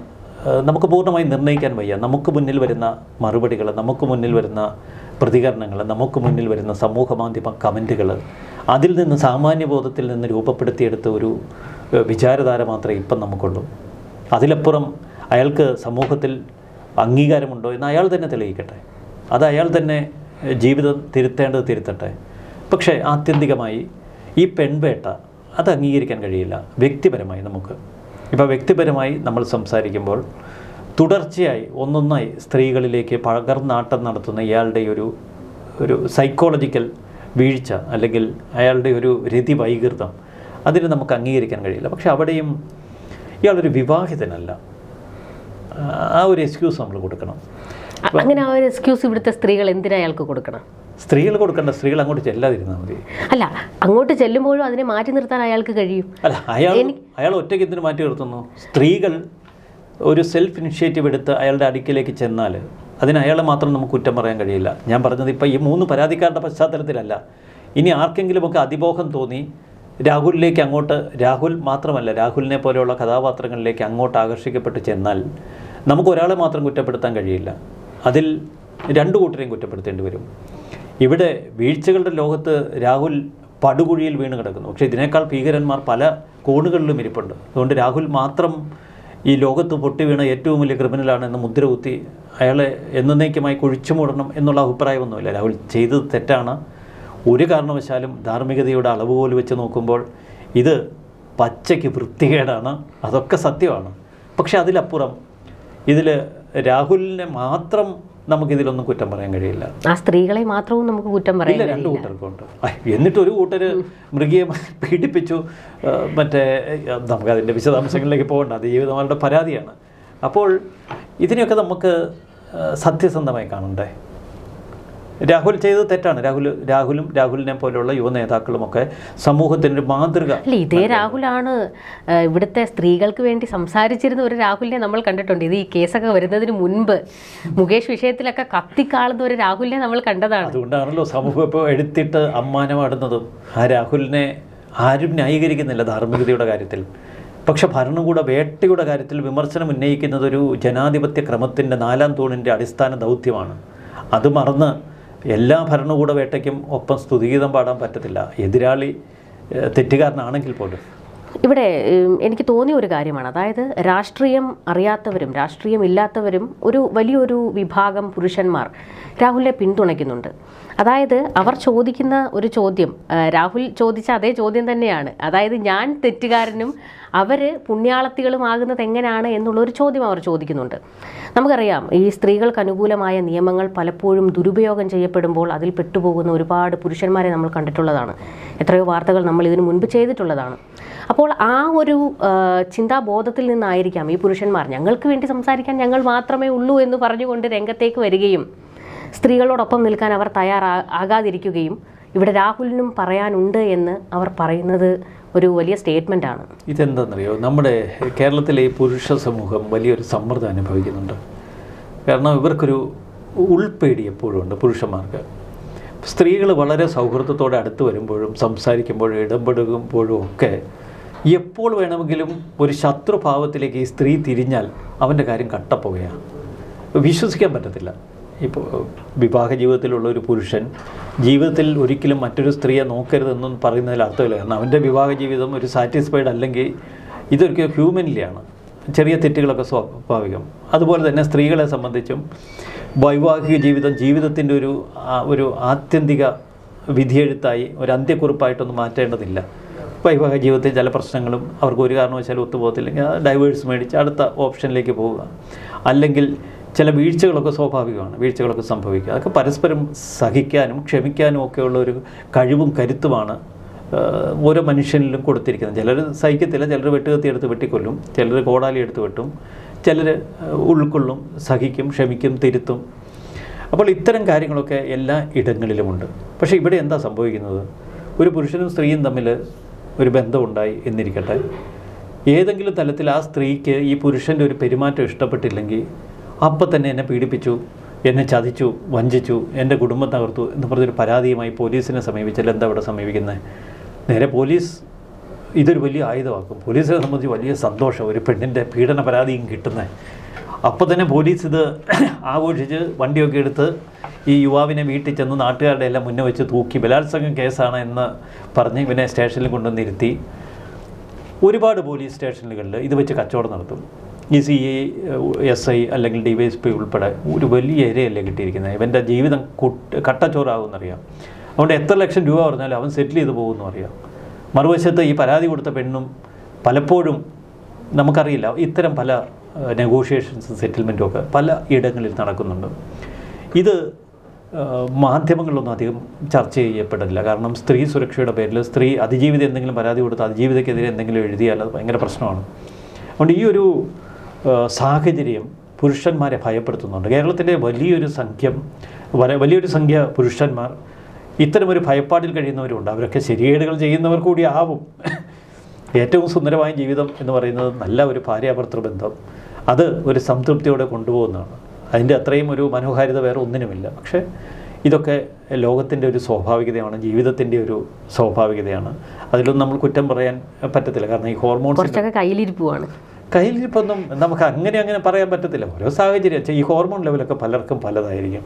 നമുക്ക് പൂർണ്ണമായി നിർണ്ണയിക്കാൻ വയ്യ. നമുക്ക് മുന്നിൽ വരുന്ന മറുപടികൾ, നമുക്ക് മുന്നിൽ വരുന്ന പ്രതികരണങ്ങൾ, നമുക്ക് മുന്നിൽ വരുന്ന സമൂഹ മാധ്യമ കമൻറ്റുകൾ, അതിൽ നിന്ന് സാമാന്യബോധത്തിൽ നിന്ന് രൂപപ്പെടുത്തിയെടുത്ത ഒരു വിചാരധാര മാത്രമേ ഇപ്പം നമുക്കുള്ളൂ. അതിലപ്പുറം അയാൾക്ക് സമൂഹത്തിൽ അംഗീകാരമുണ്ടോ എന്ന് അയാൾ തന്നെ തെളിയിക്കട്ടെ. അത് അയാൾ തന്നെ ജീവിതം തിരുത്തേണ്ടത് തിരുത്തട്ടെ. പക്ഷേ ആത്യന്തികമായി ഈ പെൺവേട്ട അത് അംഗീകരിക്കാൻ കഴിയില്ല. വ്യക്തിപരമായി നമുക്ക് ഇപ്പോൾ വ്യക്തിപരമായി നമ്മൾ സംസാരിക്കുമ്പോൾ തുടർച്ചയായി ഒന്നൊന്നായി സ്ത്രീകളിലേക്ക് പകർന്നാട്ടം നടത്തുന്ന ഇയാളുടെ ഒരു സൈക്കോളജിക്കൽ വീഴ്ച അല്ലെങ്കിൽ അയാളുടെ ഒരു രതി വൈകൃതം അതിന് നമുക്ക് അംഗീകരിക്കാൻ കഴിയില്ല. പക്ഷെ അവിടെയും ഇയാളൊരു വിവാഹിതനല്ല, ആ ഒരു എക്സ്ക്യൂസ് നമ്മൾ കൊടുക്കണം. അങ്ങനെ ആ ഒരു എക്സ്ക്യൂസ് ഇവിടുത്തെ സ്ത്രീകൾ എന്തിനാ അയാൾക്ക് കൊടുക്കണം? സ്ത്രീകൾ കൊടുക്കേണ്ട, സ്ത്രീകൾ അങ്ങോട്ട് ചെല്ലാതിരുന്നാൽ മതി. അല്ല, അങ്ങോട്ട് ചെല്ലുമ്പോഴും അതിനെ മാറ്റി നിർത്താൻ അയാൾക്ക് കഴിയും. അല്ല, അയാൾ ഒറ്റയ്ക്ക് എന്തിനു മാറ്റി നിർത്തുന്നു? സ്ത്രീകൾ ഒരു സെൽഫ് ഇനിഷ്യേറ്റീവ് എടുത്ത് അയാളുടെ അടുക്കിലേക്ക് ചെന്നാൽ അതിന് അയാളെ മാത്രം നമുക്ക് കുറ്റം പറയാൻ കഴിയില്ല. ഞാൻ പറഞ്ഞത് ഇപ്പോൾ ഈ 3 പരാതിക്കാരുടെ പശ്ചാത്തലത്തിലല്ല. ഇനി ആർക്കെങ്കിലുമൊക്കെ അതിബോധം തോന്നി രാഹുലിലേക്ക് അങ്ങോട്ട്, രാഹുൽ മാത്രമല്ല രാഹുലിനെ പോലെയുള്ള കഥാപാത്രങ്ങളിലേക്ക് അങ്ങോട്ട് ആകർഷിക്കപ്പെട്ട് ചെന്നാൽ നമുക്ക് ഒരാളെ മാത്രം കുറ്റപ്പെടുത്താൻ കഴിയില്ല. അതിൽ 2 കൂട്ടരെയും കുറ്റപ്പെടുത്തേണ്ടി വരും. ഇവിടെ വീഴ്ചകളുടെ ലോകത്ത് രാഹുൽ പടുകുഴിയിൽ വീണ് കിടക്കുന്നു. പക്ഷേ ഇതിനേക്കാൾ ഭീകരന്മാർ പല കോണുകളിലും ഇരിപ്പുണ്ട്. അതുകൊണ്ട് രാഹുൽ മാത്രം ഈ ലോകത്ത് പൊട്ടി വീണ ഏറ്റവും വലിയ ക്രിമിനലാണെന്ന് മുദ്ര കുത്തി അയാളെ എന്നേക്കുമായി കുഴിച്ചു മൂടണം എന്നുള്ള അഭിപ്രായമൊന്നുമില്ല. രാഹുൽ ചെയ്തത് തെറ്റാണ്. ഒരു കാരണവശാലും ധാർമ്മികതയുടെ അളവുകോൽ വെച്ച് നോക്കുമ്പോൾ ഇത് പച്ചയ്ക്ക് വൃത്തികേടാണ്, അതൊക്കെ സത്യമാണ്. പക്ഷെ അതിലപ്പുറം ഇതിൽ രാഹുലിനെ മാത്രം നമുക്കിതിലൊന്നും കുറ്റം പറയാൻ കഴിയില്ല. ആ സ്ത്രീകളെ മാത്രവും നമുക്ക് കുറ്റം പറയാൻ 2 കൂട്ടർക്കുണ്ട്. എന്നിട്ട് ഒരു കൂട്ടർ മൃഗീയമായി പീഡിപ്പിച്ചു, മറ്റേ നമുക്കതിൻ്റെ വിശദാംശങ്ങളിലേക്ക് പോകണ്ട, അത് ജീവിതങ്ങളുടെ പരാതിയാണ്. അപ്പോൾ ഇതിനെയൊക്കെ നമുക്ക് സത്യസന്ധമായി കാണണ്ടേ? രാഹുൽ ചെയ്തത് തെറ്റാണ്. രാഹുലും രാഹുലിനെ പോലെയുള്ള യുവ നേതാക്കളുമൊക്കെ സമൂഹത്തിൻ്റെ ഒരു മാതൃക. അല്ല, ഇതേ രാഹുലാണ് ഇവിടുത്തെ സ്ത്രീകൾക്ക് വേണ്ടി സംസാരിച്ചിരുന്ന ഒരു രാഹുലിനെ നമ്മൾ കണ്ടിട്ടുണ്ട്. ഇത് ഈ കേസൊക്കെ വരുന്നതിന് മുൻപ് മുകേഷ് വിഷയത്തിലൊക്കെ കത്തിക്കാളുന്ന ഒരു രാഹുലിനെ നമ്മൾ കണ്ടതാണ്. അതുകൊണ്ടാണല്ലോ സമൂഹം ഇപ്പോൾ എടുത്തിട്ട് അമ്മാനമാടുന്നതും. ആ രാഹുലിനെ ആരും ന്യായീകരിക്കുന്നില്ല ധാർമ്മികതയുടെ കാര്യത്തിൽ. പക്ഷെ ഭരണകൂട വേട്ടയുടെ കാര്യത്തിൽ വിമർശനം ഉന്നയിക്കുന്നത് ഒരു ജനാധിപത്യ ക്രമത്തിൻ്റെ 4ാം തൂണിൻ്റെ അടിസ്ഥാന ദൗത്യമാണ്. അത് മറന്ന് എല്ലാ ഭരണകൂട വേട്ടയ്ക്കും ഒപ്പം സ്തുതിഗീതം പാടാൻ പറ്റത്തില്ല. എതിരാളി തെറ്റുകാരനാണെങ്കിൽ പോലും. ഇവിടെ എനിക്ക് തോന്നിയ ഒരു കാര്യമാണ്, അതായത് രാഷ്ട്രീയം അറിയാത്തവരും രാഷ്ട്രീയം ഇല്ലാത്തവരും ഒരു വലിയൊരു വിഭാഗം പുരുഷന്മാർ രാഹുലിനെ പിന്തുണയ്ക്കുന്നുണ്ട്. അതായത് അവർ ചോദിക്കുന്ന ഒരു ചോദ്യം രാഹുൽ ചോദിച്ച അതേ ചോദ്യം തന്നെയാണ്. അതായത് ഞാൻ തെറ്റുകാരനും അവർ പുണ്യാളത്തികളുമാകുന്നത് എങ്ങനെയാണ് എന്നുള്ളൊരു ചോദ്യം അവർ ചോദിക്കുന്നുണ്ട്. നമുക്കറിയാം, ഈ സ്ത്രീകൾക്ക് അനുകൂലമായ നിയമങ്ങൾ പലപ്പോഴും ദുരുപയോഗം ചെയ്യപ്പെടുമ്പോൾ അതിൽ പെട്ടുപോകുന്ന ഒരുപാട് പുരുഷന്മാരെ നമ്മൾ കണ്ടിട്ടുള്ളതാണ്. എത്രയോ വാർത്തകൾ നമ്മൾ ഇതിനു മുൻപ് ചെയ്തിട്ടുള്ളതാണ്. അപ്പോൾ ആ ഒരു ചിന്താബോധത്തിൽ നിന്നായിരിക്കാം ഈ പുരുഷന്മാർ ഞങ്ങൾക്ക് വേണ്ടി സംസാരിക്കാൻ ഞങ്ങൾ മാത്രമേ ഉള്ളൂ എന്ന് പറഞ്ഞുകൊണ്ട് രംഗത്തേക്ക് വരികയും സ്ത്രീകളോടൊപ്പം നിൽക്കാൻ അവർ തയ്യാറാകാതിരിക്കുകയും ഇവിടെ രാഹുലിനും പറയാനുണ്ട് എന്ന് അവർ പറയുന്നത് ഒരു വലിയ സ്റ്റേറ്റ്മെൻ്റാണ്. ഇതെന്താണെന്നറിയോ, നമ്മുടെ കേരളത്തിലെ ഈ പുരുഷ സമൂഹം വലിയൊരു സമ്മർദ്ദം അനുഭവിക്കുന്നുണ്ട്. കാരണം ഇവർക്കൊരു ഉൾപ്പേടി എപ്പോഴും ഉണ്ട് പുരുഷന്മാർക്ക്. സ്ത്രീകൾ വളരെ സൗഹൃദത്തോടെ അടുത്ത് വരുമ്പോഴും സംസാരിക്കുമ്പോഴും ഇടപെടുമ്പോഴും ഒക്കെ എപ്പോൾ വേണമെങ്കിലും ഒരു ശത്രുഭാവത്തിലേക്ക് ഈ സ്ത്രീ തിരിഞ്ഞാൽ അവൻ്റെ കാര്യം കട്ടപ്പോവുകയാണ്. വിശ്വസിക്കാൻ പറ്റത്തില്ല. ഇപ്പോൾ വിവാഹ ജീവിതത്തിലുള്ള ഒരു പുരുഷൻ ജീവിതത്തിൽ ഒരിക്കലും മറ്റൊരു സ്ത്രീയെ നോക്കരുതെന്നും പറയുന്നതിൽ അർത്ഥമില്ല. കാരണം അവൻ്റെ വിവാഹ ജീവിതം ഒരു സാറ്റിസ്ഫൈഡ് അല്ലെങ്കിൽ ഇതൊരിക്കലും ഹ്യൂമൻലിയാണ്. ചെറിയ തെറ്റുകളൊക്കെ സ്വാഭാവികം. അതുപോലെ തന്നെ സ്ത്രീകളെ സംബന്ധിച്ചും വൈവാഹിക ജീവിതത്തിൻ്റെ ഒരു ആത്യന്തിക വിധിയെഴുത്തായി ഒരു അന്ത്യക്കുറിപ്പായിട്ടൊന്നും മാറ്റേണ്ടതില്ല. വൈവാഹിക ജീവിതത്തിൽ ചില പ്രശ്നങ്ങളും അവർക്ക് ഒരു കാരണവശാലും ഒത്തുപോകത്തില്ലെങ്കിൽ ഡൈവേഴ്സ് മേടിച്ച് അടുത്ത ഓപ്ഷനിലേക്ക് പോവുക, അല്ലെങ്കിൽ ചില വീഴ്ചകളൊക്കെ സ്വാഭാവികമാണ്, വീഴ്ചകളൊക്കെ സംഭവിക്കുക. അതൊക്കെ പരസ്പരം സഹിക്കാനും ക്ഷമിക്കാനും ഒക്കെയുള്ള ഒരു കഴിവും കരുത്തുമാണ് ഓരോ മനുഷ്യനിലും കൊടുത്തിരിക്കുന്നത്. ചിലർ സഹിക്കത്തില്ല, ചിലർ വെട്ടുകത്തി എടുത്ത് വെട്ടിക്കൊല്ലും, ചിലർ കോടാലി എടുത്ത് വെട്ടും, ചിലർ ഉൾക്കൊള്ളും, സഹിക്കും, ക്ഷമിക്കും, തിരുത്തും. അപ്പോൾ ഇത്തരം കാര്യങ്ങളൊക്കെ എല്ലാ ഇടങ്ങളിലുമുണ്ട്. പക്ഷേ ഇവിടെ എന്താ സംഭവിക്കുന്നത്? ഒരു പുരുഷനും സ്ത്രീയും തമ്മിൽ ഒരു ബന്ധമുണ്ടായി എന്നിരിക്കട്ടെ, ഏതെങ്കിലും തലത്തിൽ ആ സ്ത്രീക്ക് ഈ പുരുഷൻ്റെ ഒരു പെരുമാറ്റം ഇഷ്ടപ്പെട്ടില്ലെങ്കിൽ അപ്പം തന്നെ എന്നെ പീഡിപ്പിച്ചു, എന്നെ ചതിച്ചു, വഞ്ചിച്ചു, എൻ്റെ കുടുംബം തകർത്തു എന്ന് പറഞ്ഞൊരു പരാതിയുമായി പോലീസിനെ സമീപിച്ചാൽ എന്താ ഇവിടെ സമീപിക്കുന്നത്? നേരെ പോലീസ് ഇതൊരു വലിയ ആയുധമാക്കും. പോലീസിനെ സംബന്ധിച്ച് വലിയ സന്തോഷം ഒരു പെണ്ണിൻ്റെ പീഡന പരാതിയും കിട്ടുന്നത്. അപ്പോൾ തന്നെ പോലീസ് ഇത് ആഘോഷിച്ച് വണ്ടിയൊക്കെ എടുത്ത് ഈ യുവാവിനെ വീട്ടിൽ ചെന്ന് നാട്ടുകാരുടെ എല്ലാം മുന്നേ വെച്ച് തൂക്കി ബലാത്സംഗം കേസാണ് എന്ന് പറഞ്ഞ് ഇവനെ സ്റ്റേഷനിൽ കൊണ്ടുവന്നിരുത്തി ഒരുപാട് പോലീസ് സ്റ്റേഷനുകളിൽ ഇത് വെച്ച് കച്ചവടം നടത്തും. ഈ CI, SI അല്ലെങ്കിൽ DYSP ഉൾപ്പെടെ ഒരു വലിയ ഏരിയയല്ലേ കിട്ടിയിരിക്കുന്നത്. ഇവൻ്റെ ജീവിതം കട്ടച്ചോറാകുമെന്നറിയാം. അതുകൊണ്ട് എത്ര ലക്ഷം രൂപ പറഞ്ഞാലും അവൻ സെറ്റിൽ ചെയ്ത് പോകുമെന്നും അറിയാം. മറുവശത്ത് ഈ പരാതി കൊടുത്ത പെണ്ണും പലപ്പോഴും നമുക്കറിയില്ല, ഇത്തരം പല നെഗോഷിയേഷൻസും സെറ്റിൽമെൻറ്റും ഒക്കെ പല ഇടങ്ങളിൽ നടക്കുന്നുണ്ട്. ഇത് മാധ്യമങ്ങളിലൊന്നും അധികം ചർച്ച ചെയ്യപ്പെടില്ല. കാരണം സ്ത്രീ സുരക്ഷയുടെ പേരിൽ സ്ത്രീ അതിജീവിത എന്തെങ്കിലും പരാതി കൊടുത്ത് അതിജീവിതയ്ക്കെതിരെ എന്തെങ്കിലും എഴുതിയാൽ അത് ഭയങ്കര പ്രശ്നമാണ്. അതുകൊണ്ട് ഈ ഒരു സാഹചര്യം പുരുഷന്മാരെ ഭയപ്പെടുത്തുന്നുണ്ട്. കേരളത്തിൻ്റെ വലിയൊരു സംഖ്യ പുരുഷന്മാർ ഇത്തരമൊരു ഭയപ്പാടിൽ കഴിയുന്നവരുണ്ട്. അവരൊക്കെ ശരികേടുകൾ ചെയ്യുന്നവർ കൂടി ആവും. ഏറ്റവും സുന്ദരമായ ജീവിതം എന്ന് പറയുന്നത് നല്ല ഒരു ഭാര്യാഭർത്തൃ ബന്ധം, അത് ഒരു സംതൃപ്തിയോടെ കൊണ്ടുപോകുന്നതാണ്. അതിൻ്റെ അത്രയും ഒരു മനോഹാരിത വേറെ ഒന്നിനുമില്ല. പക്ഷേ ഇതൊക്കെ ലോകത്തിൻ്റെ ഒരു സ്വാഭാവികതയാണ്, ജീവിതത്തിൻ്റെ ഒരു സ്വാഭാവികതയാണ്. അതിലൊന്നും നമ്മൾ കുറ്റം പറയാൻ പറ്റത്തില്ല. കാരണം ഈ ഹോർമോൺസ് കയ്യിലിരിപ്പൊന്നും നമുക്ക് അങ്ങനെ പറയാൻ പറ്റത്തില്ല. ഓരോ സാഹചര്യം. ഈ ഹോർമോൺ ലെവലൊക്കെ പലർക്കും പലതായിരിക്കും.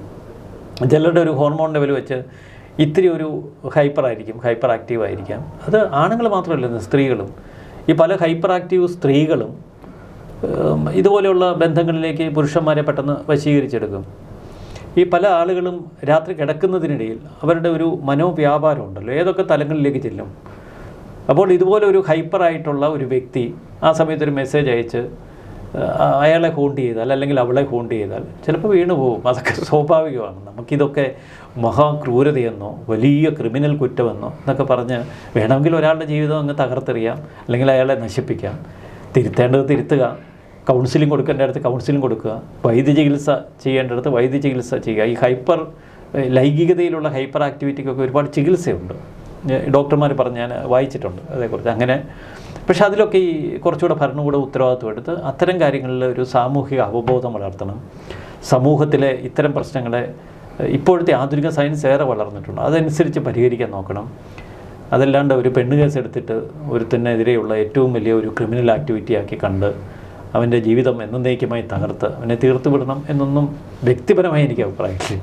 ചിലരുടെ ഒരു ഹോർമോൺ ലെവൽ വെച്ച് ഇത്തിരി ഒരു ഹൈപ്പർ ആക്റ്റീവ് ആയിരിക്കാം. അത് ആണുങ്ങൾ മാത്രമല്ല, സ്ത്രീകളും. ഈ പല ഹൈപ്പർ ആക്റ്റീവ് സ്ത്രീകളും ഇതുപോലെയുള്ള ബന്ധങ്ങളിലേക്ക് പുരുഷന്മാരെ പെട്ടെന്ന് വശീകരിച്ചെടുക്കും. ഈ പല ആളുകളും രാത്രി കിടക്കുന്നതിനിടയിൽ അവരുടെ ഒരു മനോവ്യാപാരം ഉണ്ടല്ലോ, ഏതൊക്കെ തലങ്ങളിലേക്ക് ചെല്ലും. അപ്പോൾ ഇതുപോലെ ഒരു ഹൈപ്പറായിട്ടുള്ള ഒരു വ്യക്തി ആ സമയത്തൊരു മെസ്സേജ് അയച്ച് അയാളെ ഹോണ്ട് ചെയ്താൽ അല്ലെങ്കിൽ അവളെ ഹോണ്ട് ചെയ്താൽ ചിലപ്പോൾ വീണു പോകും. അതൊക്കെ സ്വാഭാവികമാണ്. നമുക്കിതൊക്കെ മഹാക്രൂരതയെന്നോ വലിയ ക്രിമിനൽ കുറ്റമെന്നോ എന്നൊക്കെ പറഞ്ഞ് വേണമെങ്കിൽ ഒരാളുടെ ജീവിതം അങ്ങ് തകർത്തെറിയാം, അല്ലെങ്കിൽ അയാളെ നശിപ്പിക്കാം. തിരുത്തേണ്ടത് തിരുത്തുക, കൗൺസിലിംഗ് കൊടുക്കേണ്ടടുത്ത് കൗൺസിലിംഗ് കൊടുക്കുക, വൈദ്യ ചികിത്സ ചെയ്യേണ്ടടുത്ത് വൈദ്യ ചികിത്സ ചെയ്യുക. ഈ ലൈംഗികതയിലുള്ള ഹൈപ്പർ ആക്ടിവിറ്റിക്കൊക്കെ ഒരുപാട് ചികിത്സയുണ്ട്. ഡോക്ടർമാർ പറഞ്ഞ് ഞാൻ വായിച്ചിട്ടുണ്ട് അതേക്കുറിച്ച്. അങ്ങനെ പക്ഷെ അതിലൊക്കെ ഈ കുറച്ചുകൂടെ ഭരണകൂടം ഉത്തരവാദിത്വം എടുത്ത് അത്തരം കാര്യങ്ങളിൽ ഒരു സാമൂഹിക അവബോധം വളർത്തണം. സമൂഹത്തിലെ ഇത്തരം പ്രശ്നങ്ങളെ ഇപ്പോഴത്തെ ആധുനിക സയൻസ് ഏറെ വളർന്നിട്ടുണ്ട്, അതനുസരിച്ച് പരിഹരിക്കാൻ നോക്കണം. അതല്ലാണ്ട് ഒരു പെണ്ണ് കേസ് എടുത്തിട്ട് ഒരുത്തനെതിരെയുള്ള ഏറ്റവും വലിയ ഒരു ക്രിമിനൽ ആക്ടിവിറ്റിയാക്കി കണ്ട് അവൻ്റെ ജീവിതം എന്നേക്കുമായി തകർത്ത് അവനെ തീർത്തുവിടണം എന്നൊന്നും വ്യക്തിപരമായി എനിക്ക് അഭിപ്രായമില്ല.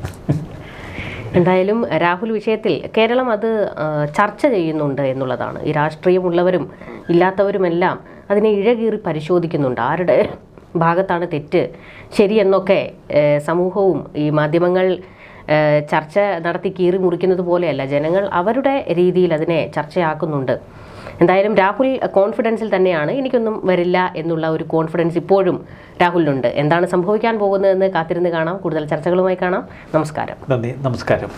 എന്തായാലും രാഹുൽ വിഷയത്തിൽ കേരളം അത് ചർച്ച ചെയ്യുന്നുണ്ട് എന്നുള്ളതാണ്. ഈ രാഷ്ട്രീയമുള്ളവരും ഇല്ലാത്തവരുമെല്ലാം അതിനെ ഇഴകീറി പരിശോധിക്കുന്നുണ്ട്. ആരുടെ ഭാഗത്താണ് തെറ്റ് ശരിയെന്നൊക്കെ സമൂഹവും ഈ മാധ്യമങ്ങൾ ചർച്ച നടത്തി കീറി മുറിക്കുന്നത് പോലെയല്ല, ജനങ്ങൾ അവരുടെ രീതിയിൽ അതിനെ ചർച്ചയാക്കുന്നുണ്ട്. എന്തായാലും രാഹുൽ കോൺഫിഡൻസിൽ തന്നെയാണ്. എനിക്കൊന്നും വരില്ല എന്നുള്ള ഒരു കോൺഫിഡൻസ് ഇപ്പോഴും രാഹുലിനുണ്ട്. എന്താണ് സംഭവിക്കാൻ പോകുന്നതെന്ന് കാത്തിരുന്ന് കാണാം. കൂടുതൽ ചർച്ചകളുമായി കാണാം. നമസ്കാരം. നന്ദി. നമസ്കാരം.